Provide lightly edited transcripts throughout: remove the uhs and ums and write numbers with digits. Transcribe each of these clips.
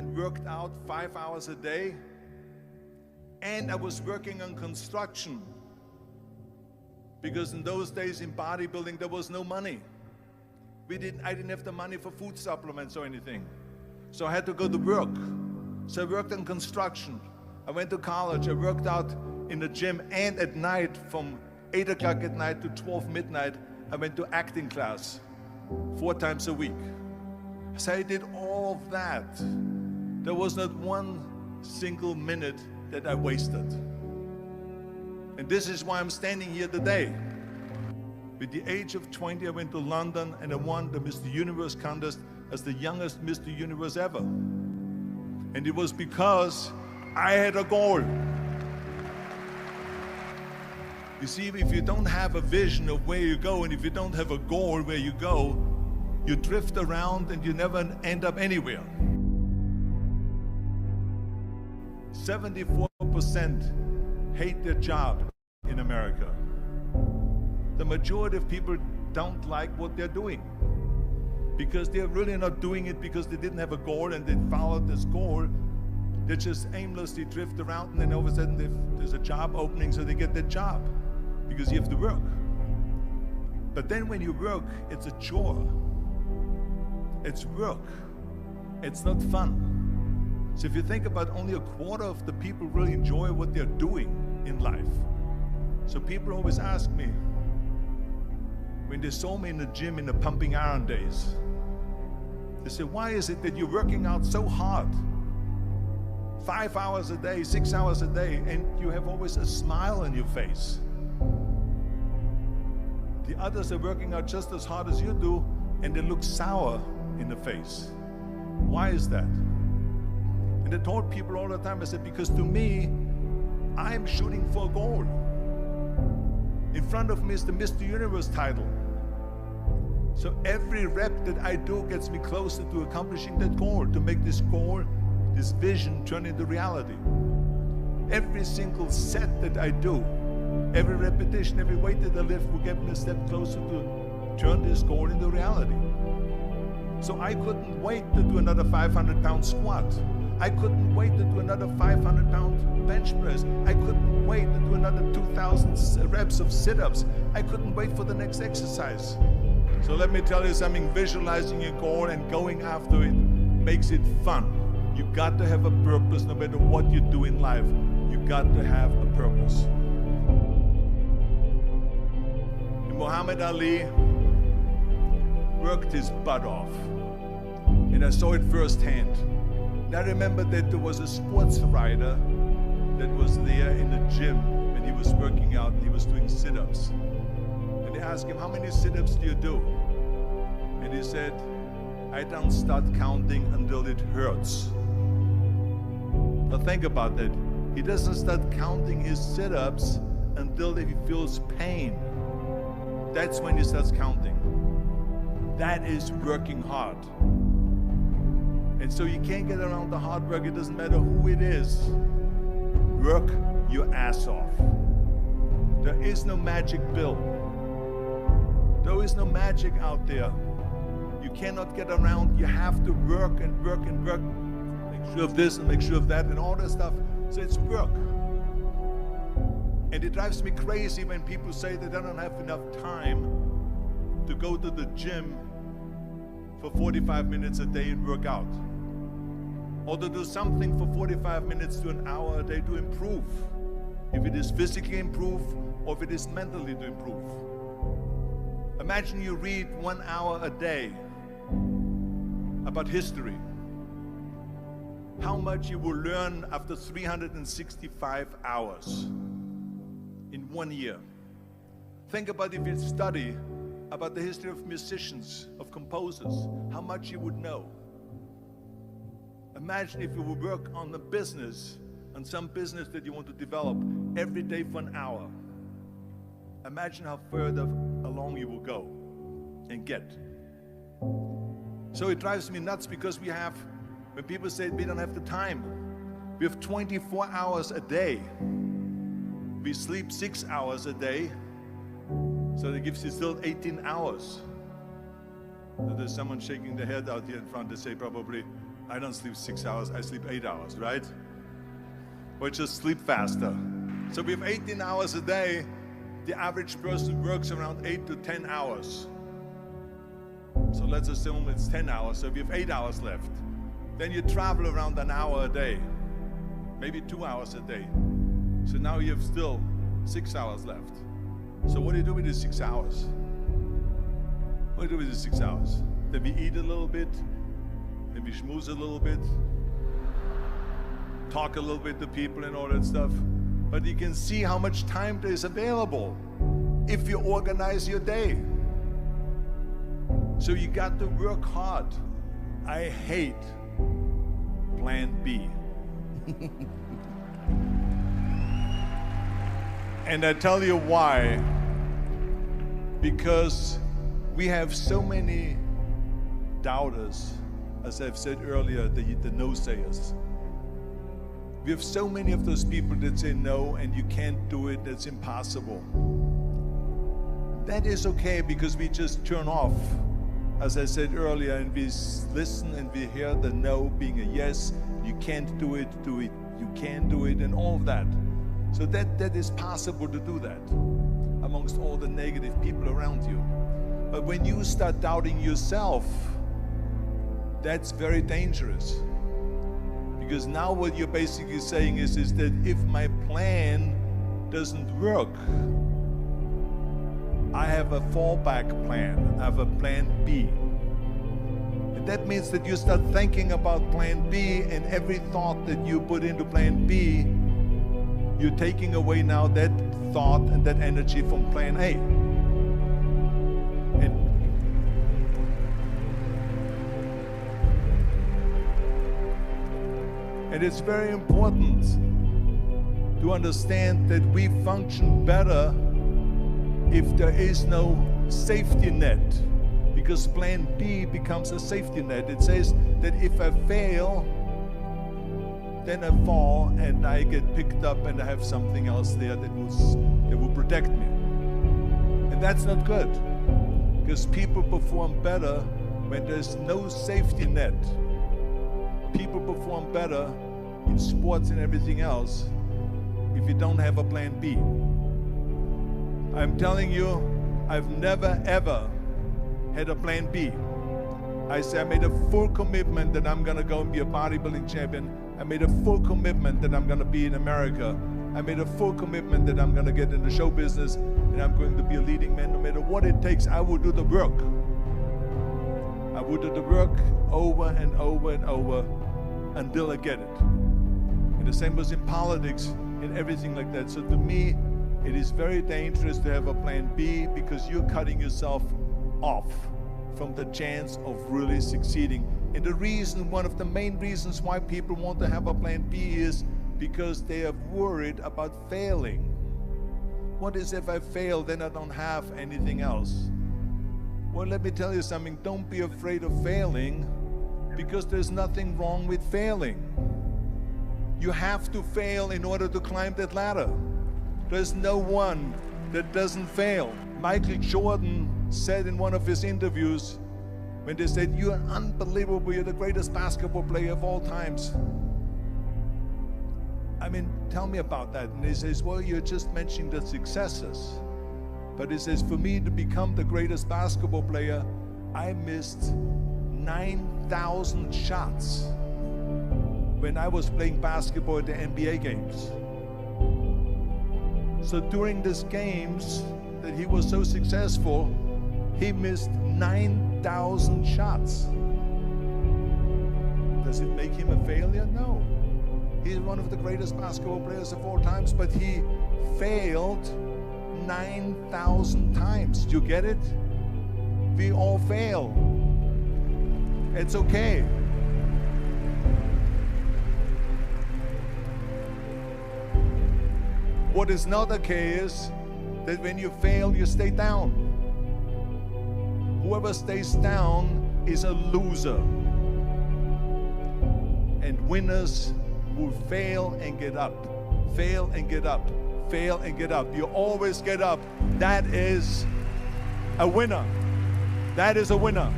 and worked out 5 hours a day, and I was working on construction, because in those days in bodybuilding there was no money. I didn't have the money for food supplements or anything. So I had to go to work. So I worked on construction. I went to college. I worked out in the gym, and at night from 8 o'clock at night to 12 midnight, I went to acting class 4 times a week. So I did all of that. There was not one single minute that I wasted. And this is why I'm standing here today. With the age of 20, I went to London and I won the Mr. Universe contest as the youngest Mr. Universe ever. And it was because I had a goal. You see, if you don't have a vision of where you go, and if you don't have a goal where you go, you drift around and you never end up anywhere. 74% hate their job in America. The majority of people don't like what they're doing because they're really not doing it because they didn't have a goal and they followed this goal. They just aimlessly drift around, and then all of a sudden there's a job opening, so they get that job because you have to work. But then when you work, it's a chore. It's work. It's not fun. So if you think about, only a quarter of the people really enjoy what they're doing in life. So people always ask me, when they saw me in the gym in the pumping iron days, they say, why is it that you're working out so hard? 5 hours a day, 6 hours a day, and you have always a smile on your face. The others are working out just as hard as you do, and they look sour in the face. Why is that? And I told people all the time, I said, because to me, I'm shooting for a goal. In front of me is the Mr. Universe title. So every rep that I do gets me closer to accomplishing that goal, to make this goal, this vision, turn into reality. Every single set that I do, every repetition, every weight that I lift will get me a step closer to turn this goal into reality. So I couldn't wait to do another 500-pound squat. I couldn't wait to do another 500-pound bench press. I couldn't wait to do another 2,000 reps of sit-ups. I couldn't wait for the next exercise. So let me tell you something, visualizing your goal and going after it makes it fun. You got to have a purpose no matter what you do in life. You got to have a purpose. And Muhammad Ali worked his butt off. And I saw it firsthand. And I remember that there was a sports writer that was there in the gym when he was working out and he was doing sit-ups. And they asked him, how many sit-ups do you do? And he said, I don't start counting until it hurts. Now think about that. He doesn't start counting his sit-ups until he feels pain. That's when he starts counting. That is working hard. And so you can't get around the hard work. It doesn't matter who it is. Work your ass off. There is no magic pill. There is no magic out there. You cannot get around. You have to work and work and work. Make sure of this and make sure of that and all that stuff. So it's work. And it drives me crazy when people say that they don't have enough time to go to the gym for 45 minutes a day and work out. Or to do something for 45 minutes to an hour a day to improve. If it is physically improve or if it is mentally to improve. Imagine you read 1 hour a day about history. How much you will learn after 365 hours in 1 year. Think about if you study about the history of musicians, of composers, how much you would know. Imagine if you would work on a business, on some business that you want to develop every day for an hour. Imagine how further along you will go and get. So it drives me nuts because when people say we don't have the time, we have 24 hours a day. We sleep 6 hours a day, so that gives you still 18 hours. So there's someone shaking their head out here in front. They say probably, I don't sleep 6 hours, I sleep 8 hours, right? Or just sleep faster. So we have 18 hours a day. The average person works around 8 to 10 hours. So let's assume it's 10 hours, so we have 8 hours left. Then you travel around an hour a day, maybe 2 hours a day. So now you have still 6 hours left. So what do you do with the 6 hours? What do you do with the 6 hours? Then we eat a little bit, then we schmooze a little bit, talk a little bit to people and all that stuff. But you can see how much time there is available if you organize your day. So you got to work hard. I hate plan B. And I tell you why. Because we have so many doubters, as I've said earlier, the no-sayers. We have so many of those people that say no and you can't do it, that's impossible. That is okay because we just turn off, as I said earlier, and we listen and we hear the no being a yes. You can't do it, you can do it, and all of that. So that is possible to do that amongst all the negative people around you. But when you start doubting yourself, that's very dangerous. Because now what you're basically saying is that if my plan doesn't work, I have a fallback plan, I have a plan B. And that means that you start thinking about plan B, and every thought that you put into plan B, you're taking away now that thought and that energy from plan A. And it's very important to understand that we function better if there is no safety net, because plan B becomes a safety net. It says that if I fail, then I fall and I get picked up and I have something else there that will protect me. And that's not good, because people perform better when there's no safety net. People perform better in sports and everything else if you don't have a plan B. I'm telling you, I've never ever had a plan B. I made a full commitment that I'm gonna go and be a bodybuilding champion. I made a full commitment that I'm gonna be in America. I made a full commitment that I'm gonna get in the show business and I'm going to be a leading man. No matter what it takes, I will do the work. I will do the work over and over and over until I get it. And the same was in politics and everything like that. So to me, it is very dangerous to have a plan B, because you're cutting yourself off from the chance of really succeeding. And the reason, one of the main reasons why people want to have a plan B is because they are worried about failing. What is if I fail, then I don't have anything else? Well, let me tell you something, don't be afraid of failing, because there's nothing wrong with failing. You have to fail in order to climb that ladder. There's no one that doesn't fail. Michael Jordan said in one of his interviews, when they said, "You're unbelievable, you're the greatest basketball player of all times." I mean, tell me about that. And he says, well, you're just mentioning the successes. But he says, for me to become the greatest basketball player, I missed 9,000 shots when I was playing basketball at the NBA games. So during these games that he was so successful, he missed 9,000 shots. Does it make him a failure? No. He's one of the greatest basketball players of all times, but he failed 9,000 times. Do you get it? We all fail. It's okay. What is not okay is that when you fail, you stay down. Whoever stays down is a loser. And winners will fail and get up, fail and get up, fail and get up. You always get up. That is a winner. That is a winner.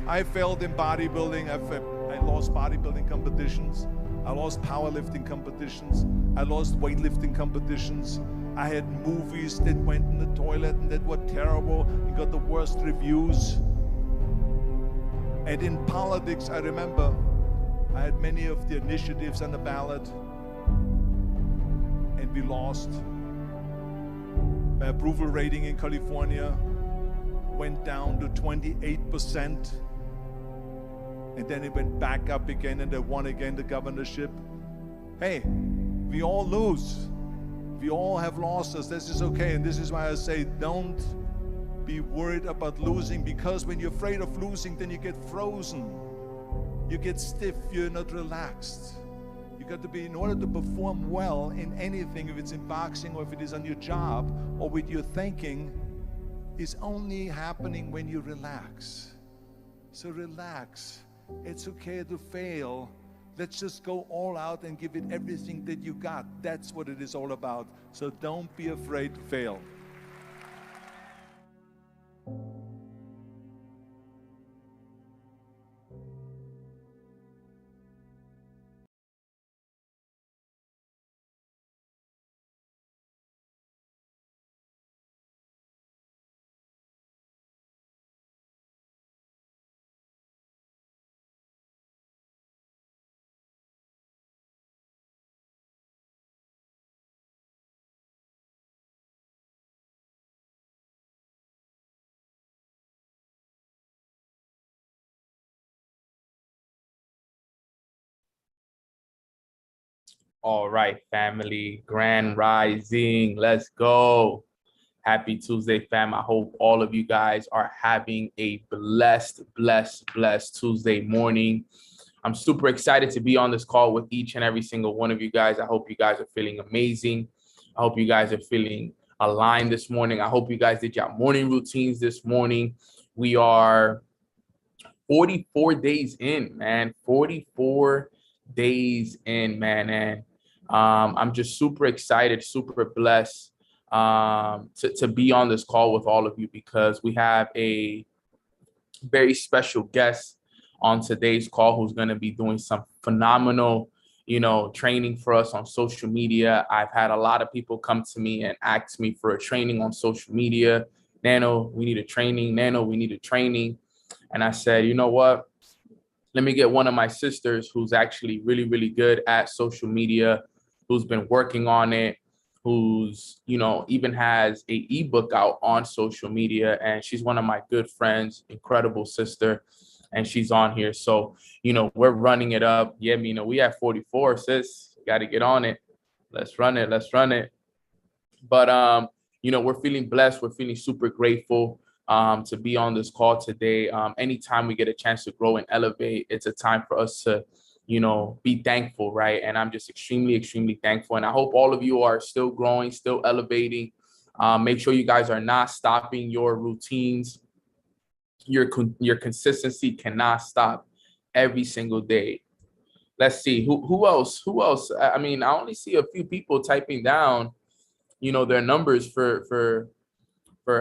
I failed in bodybuilding. I lost bodybuilding competitions. I lost powerlifting competitions. I lost weightlifting competitions. I had movies that went in the toilet and that were terrible and got the worst reviews. And in politics, I remember I had many of the initiatives on the ballot, and we lost. My approval rating in California went down to 28%, and then it went back up again, and I won again the governorship. Hey, we all lose. We all have losses. This is okay, and this is why I say don't be worried about losing, because when you're afraid of losing, then you get frozen. You get stiff, you're not relaxed. You got to be, in order to perform well in anything, if it's in boxing or if it is on your job or with your thinking, is only happening when you relax. So relax. It's okay to fail. Let's just go all out and give it everything that you got. That's what it is all about. So don't be afraid to fail. All right, family, grand rising. Let's go. Happy Tuesday, fam. I hope all of you guys are having a blessed Tuesday morning. I'm super excited to be on this call with each and every single one of you guys. I hope you guys are feeling amazing. I hope you guys are feeling aligned this morning. I hope you guys did your morning routines this morning. We are 44 days in, man. 44 days in, man. And I'm just super excited, super blessed to be on this call with all of you, because we have a very special guest on today's call who's going to be doing some phenomenal, training for us on social media. I've had a lot of people come to me and ask me for a training on social media. Nano, we need a training. Nano, we need a training. And I said, you know what? Let me get one of my sisters who's actually really, really good at social media, who's been working on it, who's, even has a ebook out on social media. And she's one of my good friends, incredible sister. And she's on here. So, we're running it up. Yeah, we have 44, sis. Got to get on it. Let's run it. But, we're feeling blessed. We're feeling super grateful to be on this call today. Anytime we get a chance to grow and elevate, it's a time for us to, be thankful, right? And I'm just extremely thankful. And I hope all of you are still growing, still elevating. Make sure you guys are not stopping your routines. Your consistency cannot stop every single day. Let's see, who else? I mean, I only see a few people typing down, their numbers for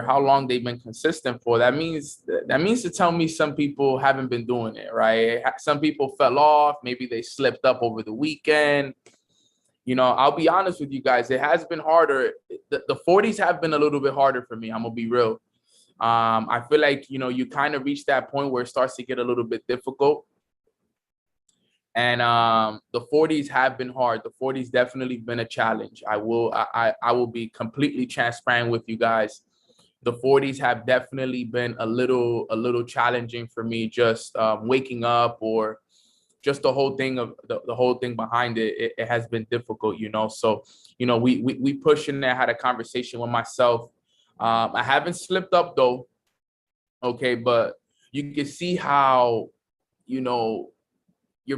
how long they've been consistent for. That means to tell me some people haven't been doing it, right? Some people fell off. Maybe they slipped up over the weekend. I'll be honest with you guys. It has been harder. The 40s have been a little bit harder for me. I'm gonna be real. I feel like, you kind of reach that point where it starts to get a little bit difficult. And the 40s have been hard. The 40s definitely been a challenge. I will be completely transparent with you guys. The 40s have definitely been a little challenging for me, just waking up, or just the whole thing of the whole thing behind it. It has been difficult, So, we pushing there. I had a conversation with myself. I haven't slipped up though. Okay, but you can see how, you're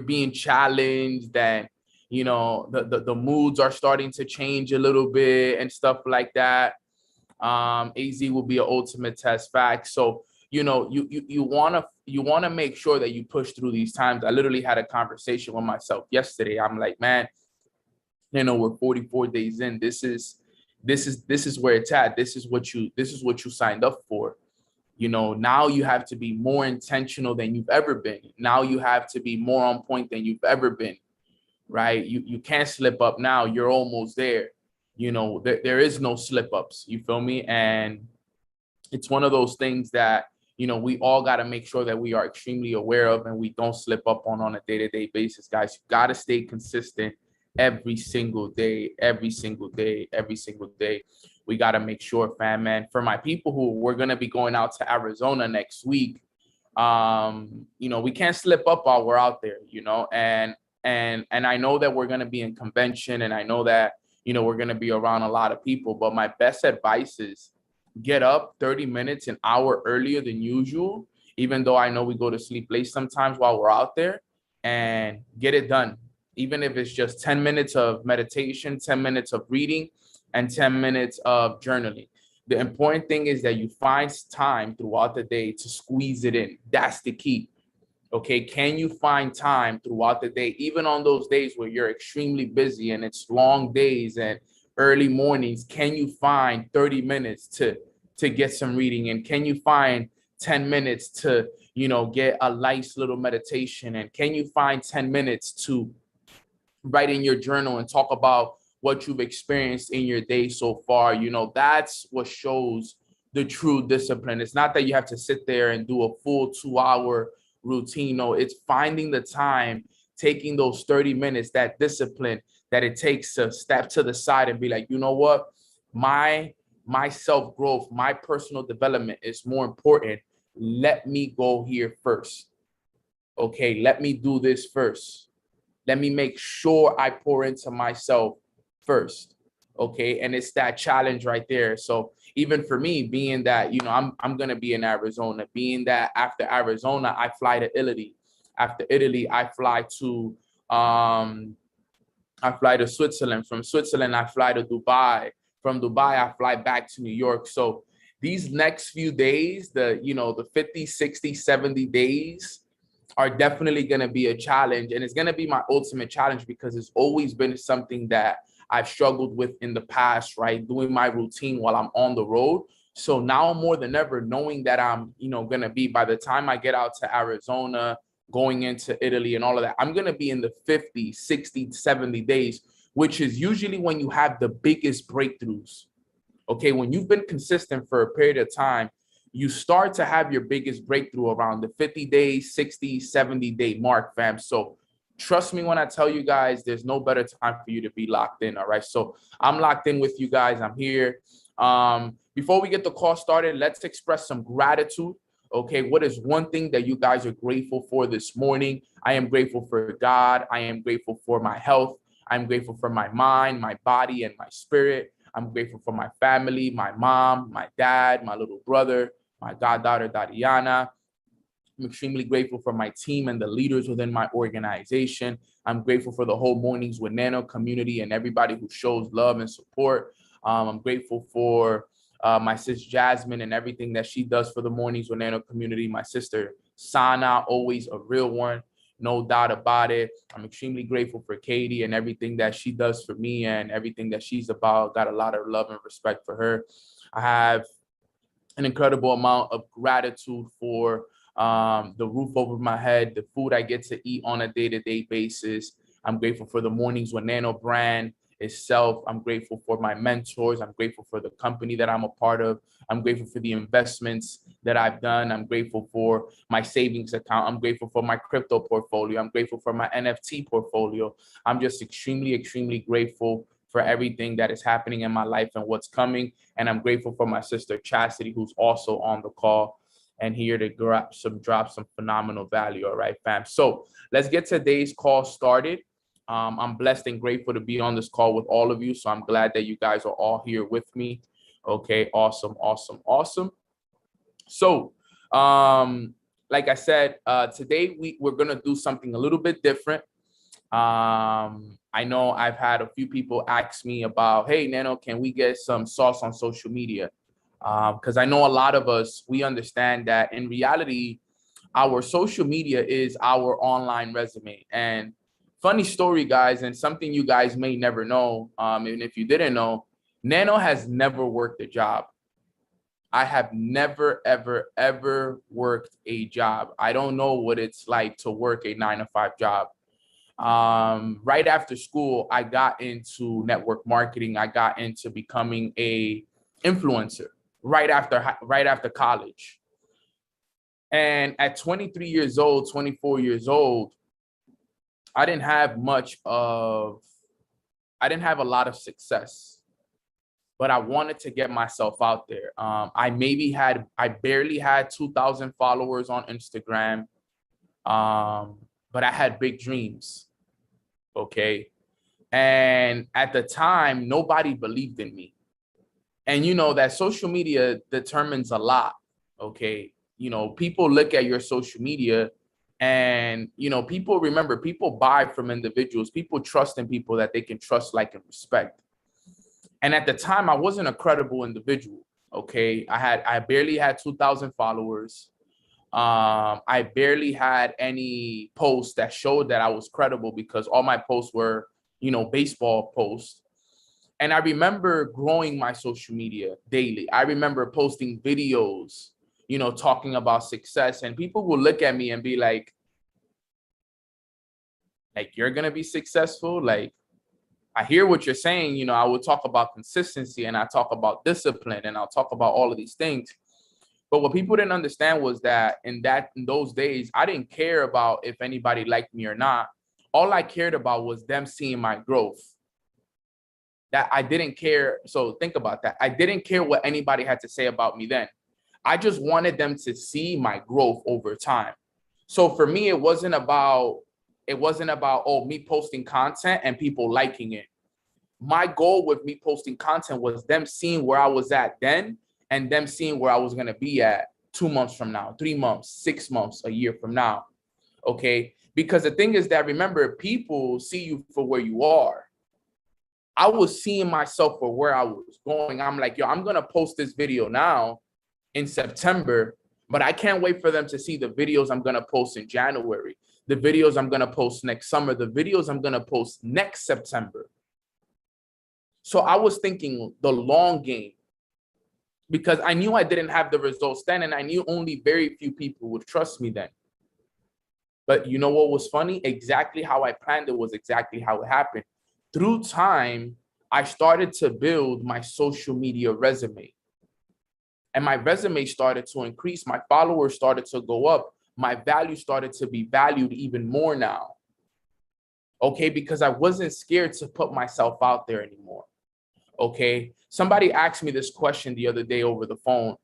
being challenged, and, the moods are starting to change a little bit and stuff like that. AZ will be an ultimate test fact. So, you want to make sure that you push through these times. I literally had a conversation with myself yesterday. I'm like, man, we're 44 days in. This is where it's at. This is what you signed up for. You know, now you have to be more intentional than you've ever been. Now you have to be more on point than you've ever been, right? You can't slip up now. You're almost there. You know, there is no slip ups. You feel me? And it's one of those things that, you know, we all got to make sure that we are extremely aware of and we don't slip up on a day-to-day basis, guys. You got to stay consistent every single day, every single day, every single day. We got to make sure, fam, man. For my people who we're going to be going out to Arizona next week, you know, we can't slip up while we're out there, you know, and I know that we're going to be in convention, and I know that, you know, we're going to be around a lot of people, but my best advice is get up 30 minutes, an hour earlier than usual, even though I know we go to sleep late sometimes while we're out there, and get it done. Even if it's just 10 minutes of meditation, 10 minutes of reading, and 10 minutes of journaling. The important thing is that you find time throughout the day to squeeze it in. That's the key. Okay, can you find time throughout the day, even on those days where you're extremely busy and it's long days and early mornings? Can you find 30 minutes to get some reading? And can you find 10 minutes to, you know, get a nice little meditation? And can you find 10 minutes to write in your journal and talk about what you've experienced in your day so far? You know, that's what shows the true discipline. It's not that you have to sit there and do a full 2-hour routine. No, it's finding the time, taking those 30 minutes, that discipline that it takes to step to the side and be like, you know what, my self-growth, my personal development is more important. Let me go here first. Okay, let me do this first. Let me make sure I pour into myself first. Okay, and it's that challenge right there. So even for me, being that, you know, I'm gonna be in Arizona, being that after Arizona, I fly to Italy. After Italy, I fly to Switzerland. From Switzerland, I fly to Dubai. From Dubai, I fly back to New York. So these next few days, the 50, 60, 70 days are definitely going to be a challenge. And it's going to be my ultimate challenge because it's always been something that I've struggled with in the past, right? Doing my routine while I'm on the road. So now more than ever, knowing that I'm, going to be, by the time I get out to Arizona, going into Italy and all of that, I'm going to be in the 50, 60, 70 days, which is usually when you have the biggest breakthroughs. Okay, when you've been consistent for a period of time, you start to have your biggest breakthrough around the 50 day, 60, 70 day mark, fam. So trust me when I tell you guys, there's no better time for you to be locked in. All right. So I'm locked in with you guys. I'm here. Before we get the call started, let's express some gratitude. Okay. What is one thing that you guys are grateful for this morning? I am grateful for God. I am grateful for my health. I'm grateful for my mind, my body, and my spirit. I'm grateful for my family, my mom, my dad, my little brother, my goddaughter, Dadiana. I'm extremely grateful for my team and the leaders within my organization. I'm grateful for the whole Mornings with Nano community and everybody who shows love and support. I'm grateful for my sis Jasmine and everything that she does for the Mornings with Nano community. My sister Sana, always a real one, no doubt about it. I'm extremely grateful for Katie and everything that she does for me and everything that she's about. Got a lot of love and respect for her. I have an incredible amount of gratitude for the roof over my head, the food I get to eat on a day-to-day basis. I'm grateful for the Mornings with Nano brand itself. I'm grateful for my mentors. I'm grateful for the company that I'm a part of. I'm grateful for the investments that I've done. I'm grateful for my savings account. I'm grateful for my crypto portfolio. I'm grateful for my NFT portfolio. I'm just extremely, extremely grateful for everything that is happening in my life and what's coming. And I'm grateful for my sister Chastity, who's also on the call and here to drop some phenomenal value. All right, fam. So let's get today's call started. I'm blessed and grateful to be on this call with all of you. So I'm glad that you guys are all here with me. Okay, awesome, awesome, awesome. So like I said, today we're going to do something a little bit different. I know I've had a few people ask me about, hey, Nano, can we get some sauce on social media? Because I know a lot of us, we understand that in reality, our social media is our online resume. And funny story, guys, and something you guys may never know, and if you didn't know, Nano has never worked a job. I have never, ever, ever worked a job. I don't know what it's like to work a 9-to-5 job. Right after school, I got into network marketing. I got into becoming a influencer right after college. And at 23 years old, 24 years old, I didn't have a lot of success, but I wanted to get myself out there. I barely had 2,000 followers on Instagram, but I had big dreams. Okay. And at the time, nobody believed in me. And you know that social media determines a lot. Okay. You know, people look at your social media and, you know, people buy from individuals, people trust in people that they can trust, like, and respect. And at the time, I wasn't a credible individual. Okay. I barely had 2,000 followers. I barely had any posts that showed that I was credible because all my posts were, you know, baseball posts. And I remember growing my social media daily. I remember posting videos, you know, talking about success, and people will look at me and be like, you're going to be successful. Like, I hear what you're saying. You know, I would talk about consistency and I talk about discipline and I'll talk about all of these things. But what people didn't understand was that in those days, I didn't care about if anybody liked me or not. All I cared about was them seeing my growth. That I didn't care. So think about that. I didn't care what anybody had to say about me then. I just wanted them to see my growth over time. So for me, it wasn't about me posting content and people liking it. My goal with me posting content was them seeing where I was at then and them seeing where I was going to be at 2 months from now, 3 months, 6 months, a year from now. Okay. Because the thing is that, remember, people see you for where you are. I was seeing myself for where I was going. I'm like, yo, I'm going to post this video now in September, but I can't wait for them to see the videos I'm going to post in January, the videos I'm going to post next summer, the videos I'm going to post next September. So I was thinking the long game because I knew I didn't have the results then, and I knew only very few people would trust me then. But you know what was funny? Exactly how I planned it was exactly how it happened. Through time, I started to build my social media resume. And my resume started to increase. My followers started to go up. My value started to be valued even more now. Okay, because I wasn't scared to put myself out there anymore. Okay, somebody asked me this question the other day over the phone.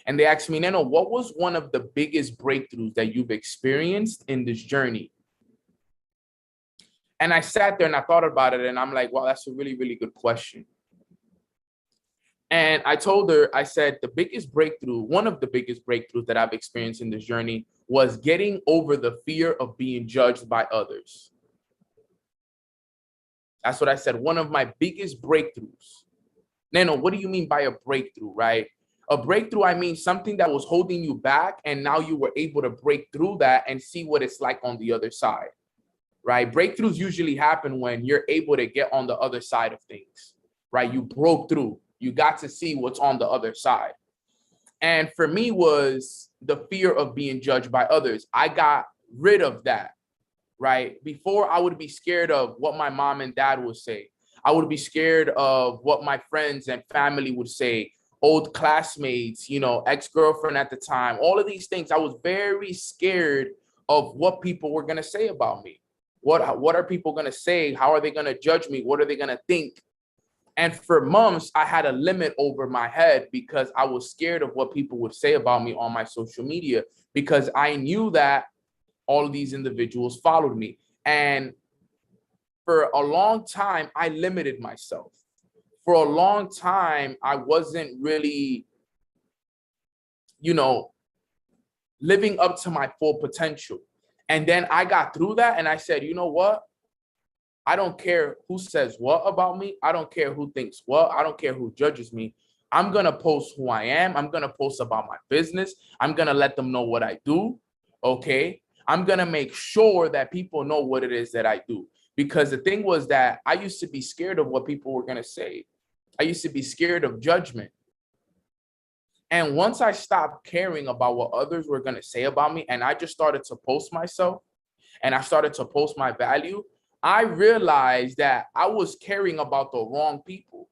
And they asked me, Neno, what was one of the biggest breakthroughs that you've experienced in this journey? And I sat there and I thought about it and I'm like, wow, that's a really, really good question. And I told her, I said, one of the biggest breakthroughs that I've experienced in this journey was getting over the fear of being judged by others. That's what I said. One of my biggest breakthroughs. Neno, what do you mean by a breakthrough, right? A breakthrough, I mean something that was holding you back and now you were able to break through that and see what it's like on the other side. Right? Breakthroughs usually happen when you're able to get on the other side of things, right? You broke through, you got to see what's on the other side. And for me was the fear of being judged by others. I got rid of that, right? Before I would be scared of what my mom and dad would say. I would be scared of what my friends and family would say, old classmates, you know, ex-girlfriend at the time, all of these things. I was very scared of what people were going to say about me. What are people going to say? How are they going to judge me? What are they going to think? And for months, I had a limit over my head because I was scared of what people would say about me on my social media because I knew that all of these individuals followed me. And for a long time, I limited myself. For a long time, I wasn't really, you know, living up to my full potential. And then I got through that and I said, you know what? I don't care who says what about me. I don't care who thinks what. I don't care who judges me. I'm going to post who I am. I'm going to post about my business. I'm going to let them know what I do. Okay. I'm going to make sure that people know what it is that I do. Because the thing was that I used to be scared of what people were going to say. I used to be scared of judgment. And once I stopped caring about what others were going to say about me, and I just started to post myself and I started to post my value, I realized that I was caring about the wrong people,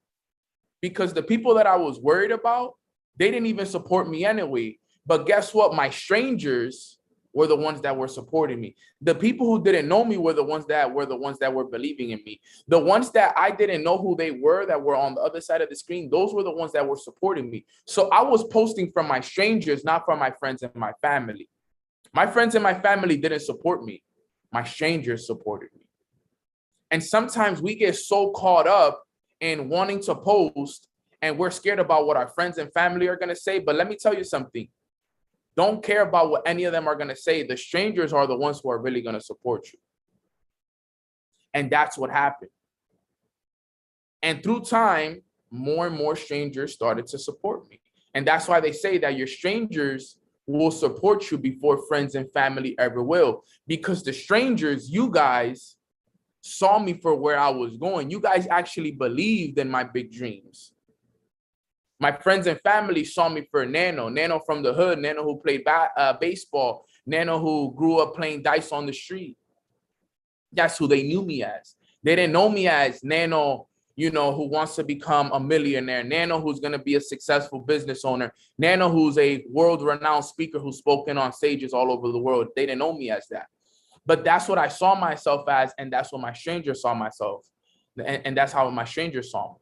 because the people that I was worried about, they didn't even support me anyway. But guess what? My strangers were the ones that were supporting me. The people who didn't know me were the ones that were believing in me. The ones that I didn't know who they were, that were on the other side of the screen, those were the ones that were supporting me. So I was posting from my strangers, not from my friends and my family. My friends and my family didn't support me. My strangers supported me. And sometimes we get so caught up in wanting to post, and we're scared about what our friends and family are going to say. But let me tell you something. Don't care about what any of them are going to say. The strangers are the ones who are really going to support you. And that's what happened. And through time, more and more strangers started to support me. And that's why they say that your strangers will support you before friends and family ever will. Because the strangers, you guys, saw me for where I was going. You guys actually believed in my big dreams. My friends and family saw me for Nano from the hood, Nano who played baseball, Nano who grew up playing dice on the street. That's who they knew me as. They didn't know me as Nano, who wants to become a millionaire, Nano who's going to be a successful business owner, Nano who's a world-renowned speaker who's spoken on stages all over the world. They didn't know me as that. But that's what I saw myself as, and that's what my strangers saw myself. And that's how my strangers saw me.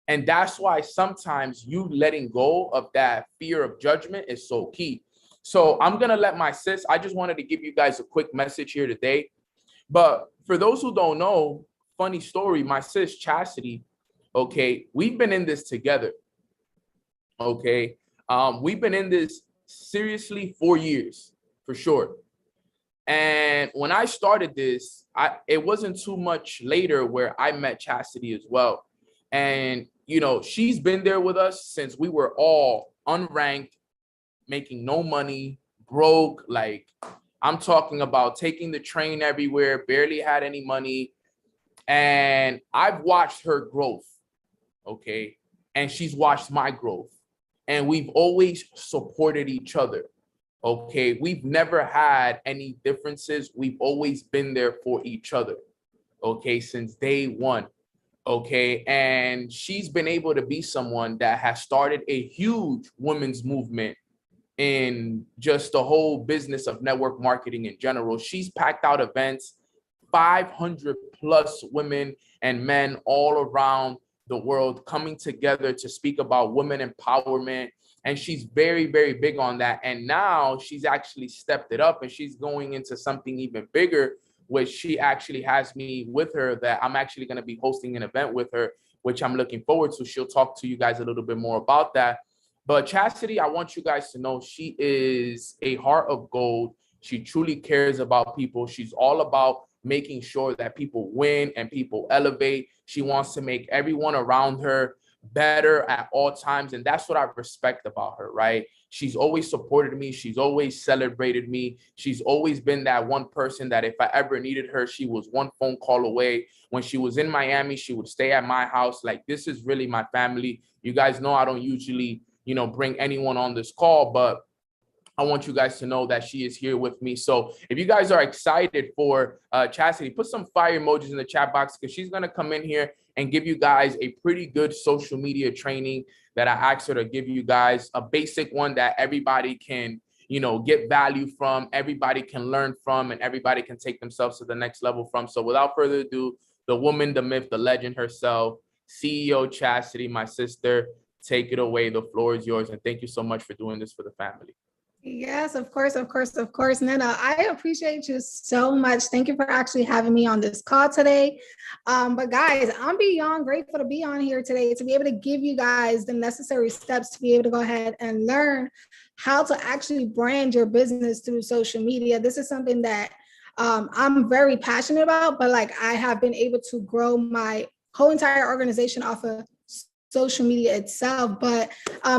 And that's why sometimes you letting go of that fear of judgment is so key. So I'm going to let my sis, I just wanted to give you guys a quick message here today. But for those who don't know, funny story, my sis Chastity, okay, we've been in this together. Okay. We've been in this seriously 4 years for sure. And when I started this, it wasn't too much later where I met Chastity as well. And she's been there with us since we were all unranked, making no money, broke. Like, I'm talking about taking the train everywhere, barely had any money. And I've watched her growth, okay? And she's watched my growth. And we've always supported each other, okay? We've never had any differences. We've always been there for each other, okay, since day one. Okay, and she's been able to be someone that has started a huge women's movement in just the whole business of network marketing in general. She's packed out events, 500 plus women and men all around the world coming together to speak about women empowerment. And she's very, very big on that. And now she's actually stepped it up and she's going into something even bigger, which she actually has me with her, that I'm actually going to be hosting an event with her, which I'm looking forward to. She'll talk to you guys a little bit more about that. But Chastity, I want you guys to know she is a heart of gold. She truly cares about people. She's all about making sure that people win and people elevate. She wants to make everyone around her better at all times. And that's what I respect about her, right? She's always supported me. She's always celebrated me. She's always been that one person that if I ever needed her, she was one phone call away. When she was in Miami, she would stay at my house. Like, this is really my family. You guys know I don't usually, bring anyone on this call, but I want you guys to know that she is here with me. So if you guys are excited for Chastity, put some fire emojis in the chat box, because she's going to come in here and give you guys a pretty good social media training that I asked her to give you guys, a basic one that everybody can, get value from, everybody can learn from, and everybody can take themselves to the next level from. So without further ado, the woman, the myth, the legend herself, CEO Chastity, my sister, take it away. The floor is yours. And thank you so much for doing this for the family. Yes, of course. Nana, I appreciate you so much. Thank you for actually having me on this call today. But guys, I'm beyond grateful to be on here today, to be able to give you guys the necessary steps to be able to go ahead and learn how to actually brand your business through social media. This is something that I'm very passionate about, but I have been able to grow my whole entire organization off of social media itself. But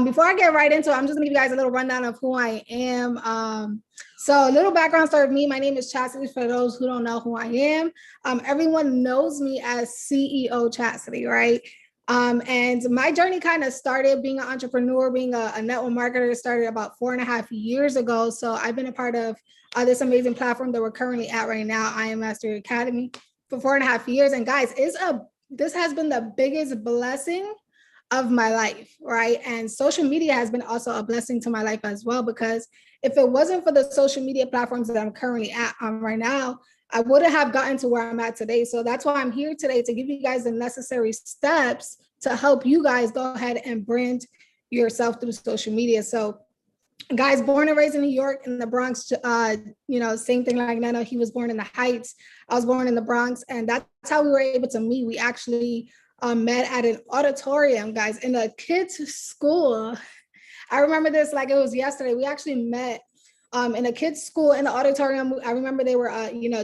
before I get right into it, I'm just gonna give you guys a little rundown of who I am. So a little background story of me. My name is Chastity, for those who don't know who I am. Everyone knows me as CEO Chastity, right? And my journey kind of started being an entrepreneur, being a network marketer, started about 4.5 years ago. So I've been a part of this amazing platform that we're currently at right now, I Am Mastery Academy, for 4.5 years. And guys, this has been the biggest blessing of my life, right? And social media has been also a blessing to my life as well, because if it wasn't for the social media platforms that I'm currently at right now, I wouldn't have gotten to where I'm at today. So that's why I'm here today, to give you guys the necessary steps to help you guys go ahead and brand yourself through social media. So guys, born and raised in New York, in the Bronx, same thing like Neno. He was born in the Heights. I was born in the Bronx, and that's how we were able to meet. We actually met at an auditorium, guys, in a kids' school. I remember this like it was yesterday. We actually met in a kids' school in the auditorium. I remember they were,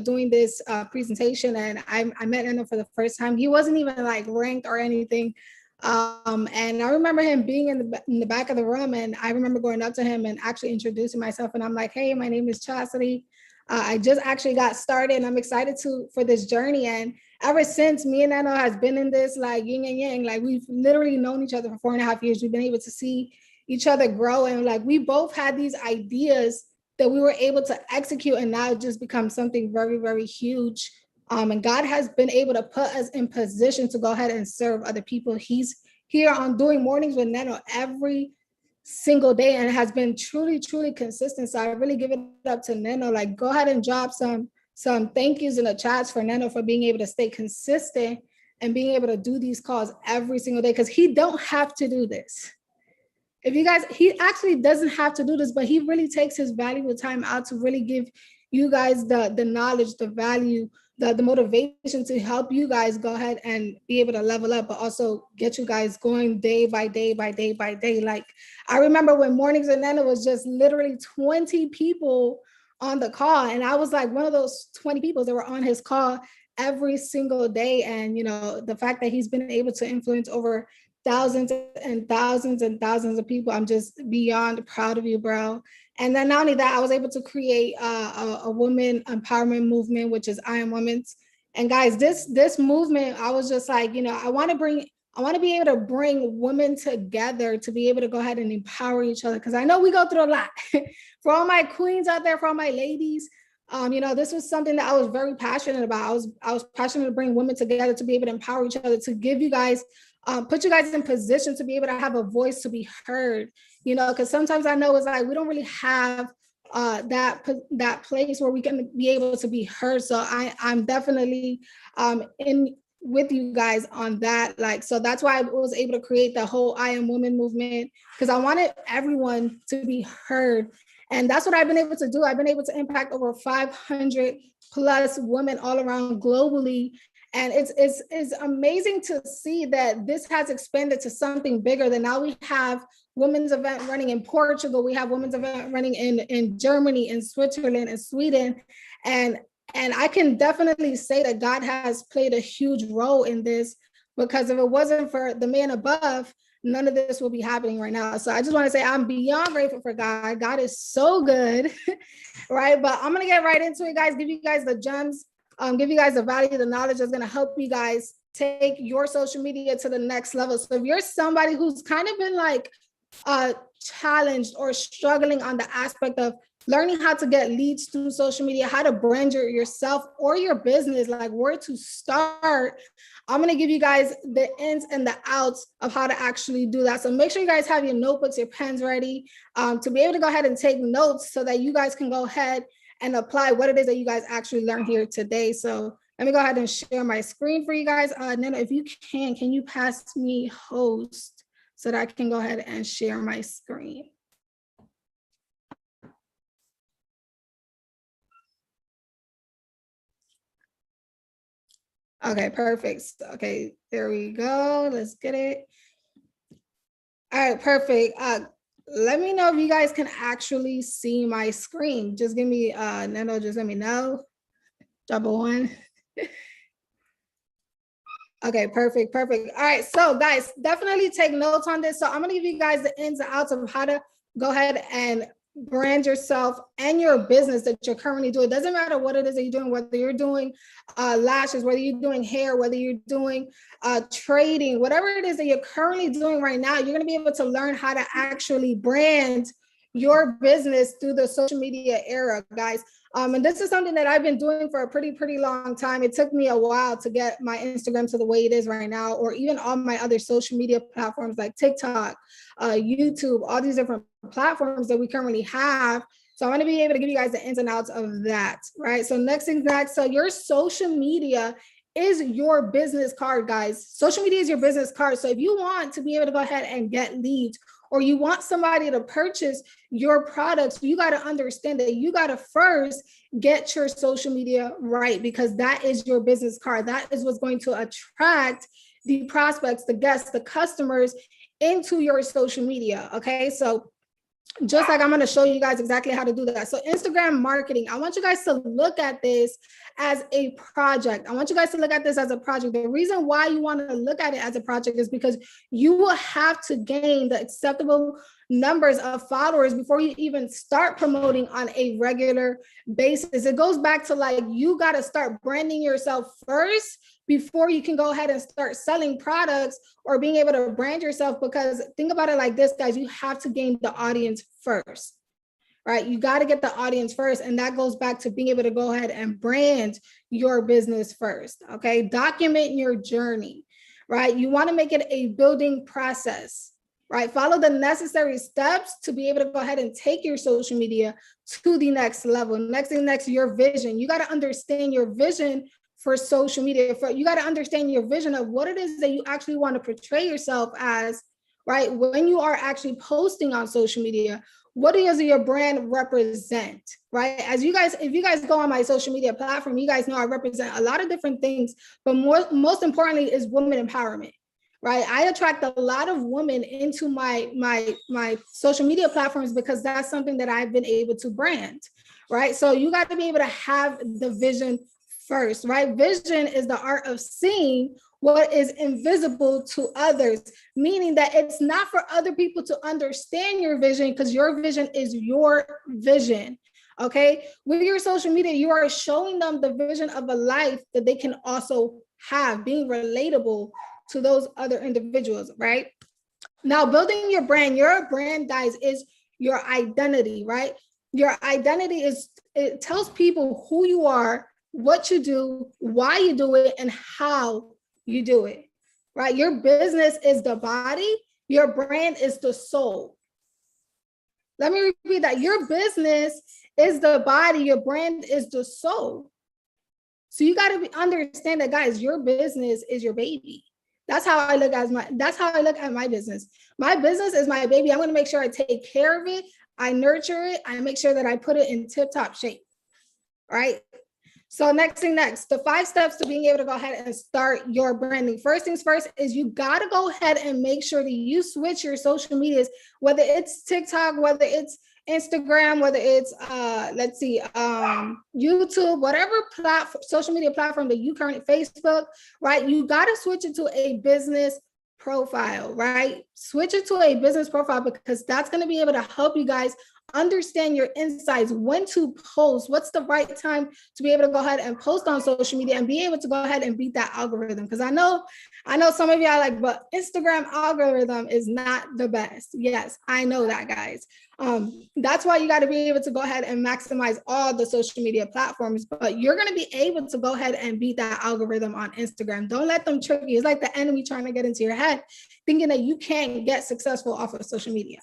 doing this presentation, and I met Neno for the first time. He wasn't even like ranked or anything. And I remember him being in the back of the room, and I remember going up to him and actually introducing myself. And I'm like, hey, my name is Chastity. I just actually got started, and I'm excited for this journey. And ever since, me and Neno has been in this like yin and yang, like we've literally known each other for 4.5 years. We've been able to see each other grow, and like we both had these ideas that we were able to execute, and now it just becomes something very, very huge. And God has been able to put us in position to go ahead and serve other people. He's here on doing mornings with Neno every single day, and it has been truly, truly consistent. So I really give it up to Neno. Like, go ahead and drop some thank yous in the chats for Neno for being able to stay consistent and being able to do these calls every single day, because he don't have to do this. If you guys, he actually doesn't have to do this, but he really takes his valuable time out to really give you guys the knowledge, the value, the motivation to help you guys go ahead and be able to level up, but also get you guys going day by day by day by day. Like, I remember when Mornings with Neno was just literally 20 people on the call, and I was like one of those 20 people that were on his call every single day. And the fact that he's been able to influence over thousands and thousands and thousands of people, I'm just beyond proud of you, bro. And then not only that, I was able to create a woman empowerment movement, which is I Am Women's. And guys, this movement, I was just like, I want to be able to bring women together to be able to go ahead and empower each other, because I know we go through a lot. For all my queens out there, for all my ladies, this was something that I was very passionate about. I was passionate to bring women together to be able to empower each other, to give you guys, put you guys in position to be able to have a voice, to be heard, because sometimes I know it's like we don't really have that place where we can be able to be heard. So I'm definitely in with you guys on that. Like, so that's why I was able to create the whole I Am Woman movement, because I wanted everyone to be heard. And that's what I've been able to do. I've been able to impact over 500 plus women all around globally. And it's amazing to see that this has expanded to something bigger. Than now we have women's event running in Portugal. We have women's event running in Germany, in Switzerland, and Sweden. And I can definitely say that God has played a huge role in this, because if it wasn't for the man above, none of this will be happening right now. So I just want to say I'm beyond grateful for God. God is so good, right? But I'm going to get right into it, guys. Give you guys the gems, give you guys the value, the knowledge that's going to help you guys take your social media to the next level. So if you're somebody who's kind of been like challenged or struggling on the aspect of learning how to get leads through social media, how to brand yourself or your business, like where to start, I'm going to give you guys the ins and the outs of how to actually do that. So make sure you guys have your notebooks, your pens ready to be able to go ahead and take notes so that you guys can go ahead and apply what it is that you guys actually learned here today. So let me go ahead and share my screen for you guys. Neno, if you can you pass me host so that I can go ahead and share my screen? Okay, perfect. Okay, there we go. Let's get it. All right, perfect. Let me know if you guys can actually see my screen. Just give me, Neno, just let me know. Double one. Okay, perfect. All right, so guys, definitely take notes on this. So I'm gonna give you guys the ins and outs of how to go ahead and brand yourself and your business that you're currently doing. It doesn't matter what it is that you're doing, whether you're doing lashes, whether you're doing hair, whether you're doing trading, whatever it is that you're currently doing right now, you're going to be able to learn how to actually brand your business through the social media era, guys. And this is something that I've been doing for a pretty long time. It took me a while to get my Instagram to the way it is right now, or even all my other social media platforms like TikTok, YouTube, all these different platforms that we currently have. So I want to be able to give you guys the ins and outs of that, right? So next thing next, so your social media is your business card, guys. Social media is your business card. So if you want to be able to go ahead and get leads, or you want somebody to purchase your products, you got to understand that you got to first get your social media right, because that is your business card. That is what's going to attract the prospects, the guests, the customers into your social media. Okay, so just like I'm going to show you guys exactly how to do that. So Instagram marketing, I want you guys to look at this as a project. I want you guys to look at this as a project. The reason why you want to look at it as a project is because you will have to gain the acceptable numbers of followers before you even start promoting on a regular basis. It goes back to like, you got to start branding yourself first before you can go ahead and start selling products or being able to brand yourself. Because think about it like this, guys, you have to gain the audience first, right? You got to get the audience first. And that goes back to being able to go ahead and brand your business first. Okay. Document your journey, right? You want to make it a building process, right? Follow the necessary steps to be able to go ahead and take your social media to the next level. Next thing, your vision. You got to understand your vision for social media. You got to understand your vision of what it is that you actually want to portray yourself as, right? When you are actually posting on social media, what does your brand represent, right? As you guys, if you guys go on my social media platform, you guys know I represent a lot of different things, but most importantly is women empowerment, right? I attract a lot of women into my social media platforms because that's something that I've been able to brand, right? So you got to be able to have the vision first, right? Vision is the art of seeing what is invisible to others, meaning that it's not for other people to understand your vision, because your vision is your vision. Okay. With your social media, you are showing them the vision of a life that they can also have, being relatable to those other individuals, right? Now, building your brand, guys, is your identity, right? Your identity it tells people who you are, what you do, why you do it, and how you do it, right? Your business is the body, your brand is the soul. Let me repeat that. Your business is the body, your brand is the soul. So you got to understand that, guys, your business is your baby. That's how I look at my business. My business is my baby. I'm going to make sure I take care of it. I nurture it. I make sure that I put it in tip-top shape. All right. So next, the 5 steps to being able to go ahead and start your branding. First things first is you got to go ahead and make sure that you switch your social medias, whether it's TikTok, whether it's Instagram, whether it's YouTube, whatever social media platform that you currently, Facebook, right? You got to switch it to a business profile, right? Switch it to a business profile, because that's going to be able to help you guys understand your insights, when to post, what's the right time to be able to go ahead and post on social media and be able to go ahead and beat that algorithm. Because I know some of you are like, but Instagram algorithm is not the best. Yes, I know that, guys. That's why you got to be able to go ahead and maximize all the social media platforms, but you're going to be able to go ahead and beat that algorithm on Instagram. Don't let them trick you. It's like the enemy trying to get into your head, thinking that you can't get successful off of social media.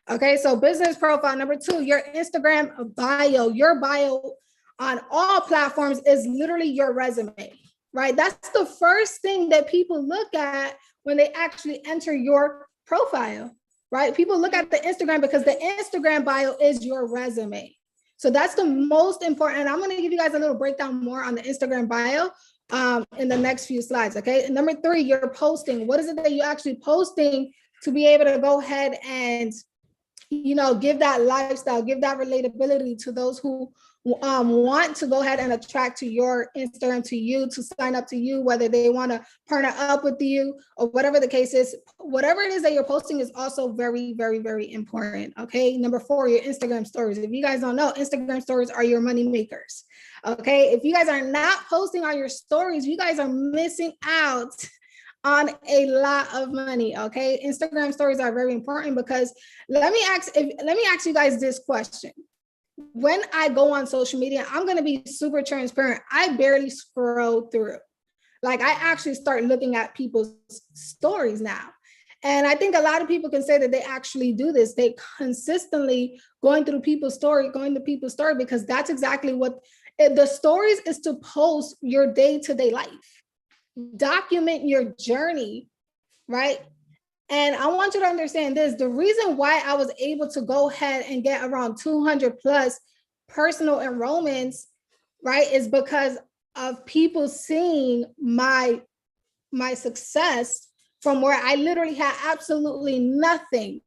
Okay, so business profile. Number 2, your Instagram bio. Your bio on all platforms is literally your resume, right? That's the first thing that people look at when they actually enter your profile, right? People look at the Instagram because the Instagram bio is your resume. So that's the most important. And I'm going to give you guys a little breakdown more on the Instagram bio in the next few slides, okay? And number 3, you're posting. What is it that you're actually posting to be able to go ahead and give that lifestyle, give that relatability to those who want to go ahead and attract to your Instagram, to you, to sign up to you, whether they want to partner up with you or whatever the case is, whatever it is that you're posting is also very, very, very important. Okay. Number 4, your Instagram stories. If you guys don't know, Instagram stories are your money makers. Okay. If you guys are not posting on your stories, you guys are missing out on a lot of money. Okay. Instagram stories are very important because let me ask you guys this question. When I go on social media, I'm going to be super transparent. I barely scroll through. Like, I actually start looking at people's stories now. And I think a lot of people can say that they actually do this. They consistently going to people's story because that's exactly what the stories is, to post your day-to-day life, document your journey, right? And I want you to understand this. The reason why I was able to go ahead and get around 200 plus personal enrollments, right, is because of people seeing my success from where I literally had absolutely nothing.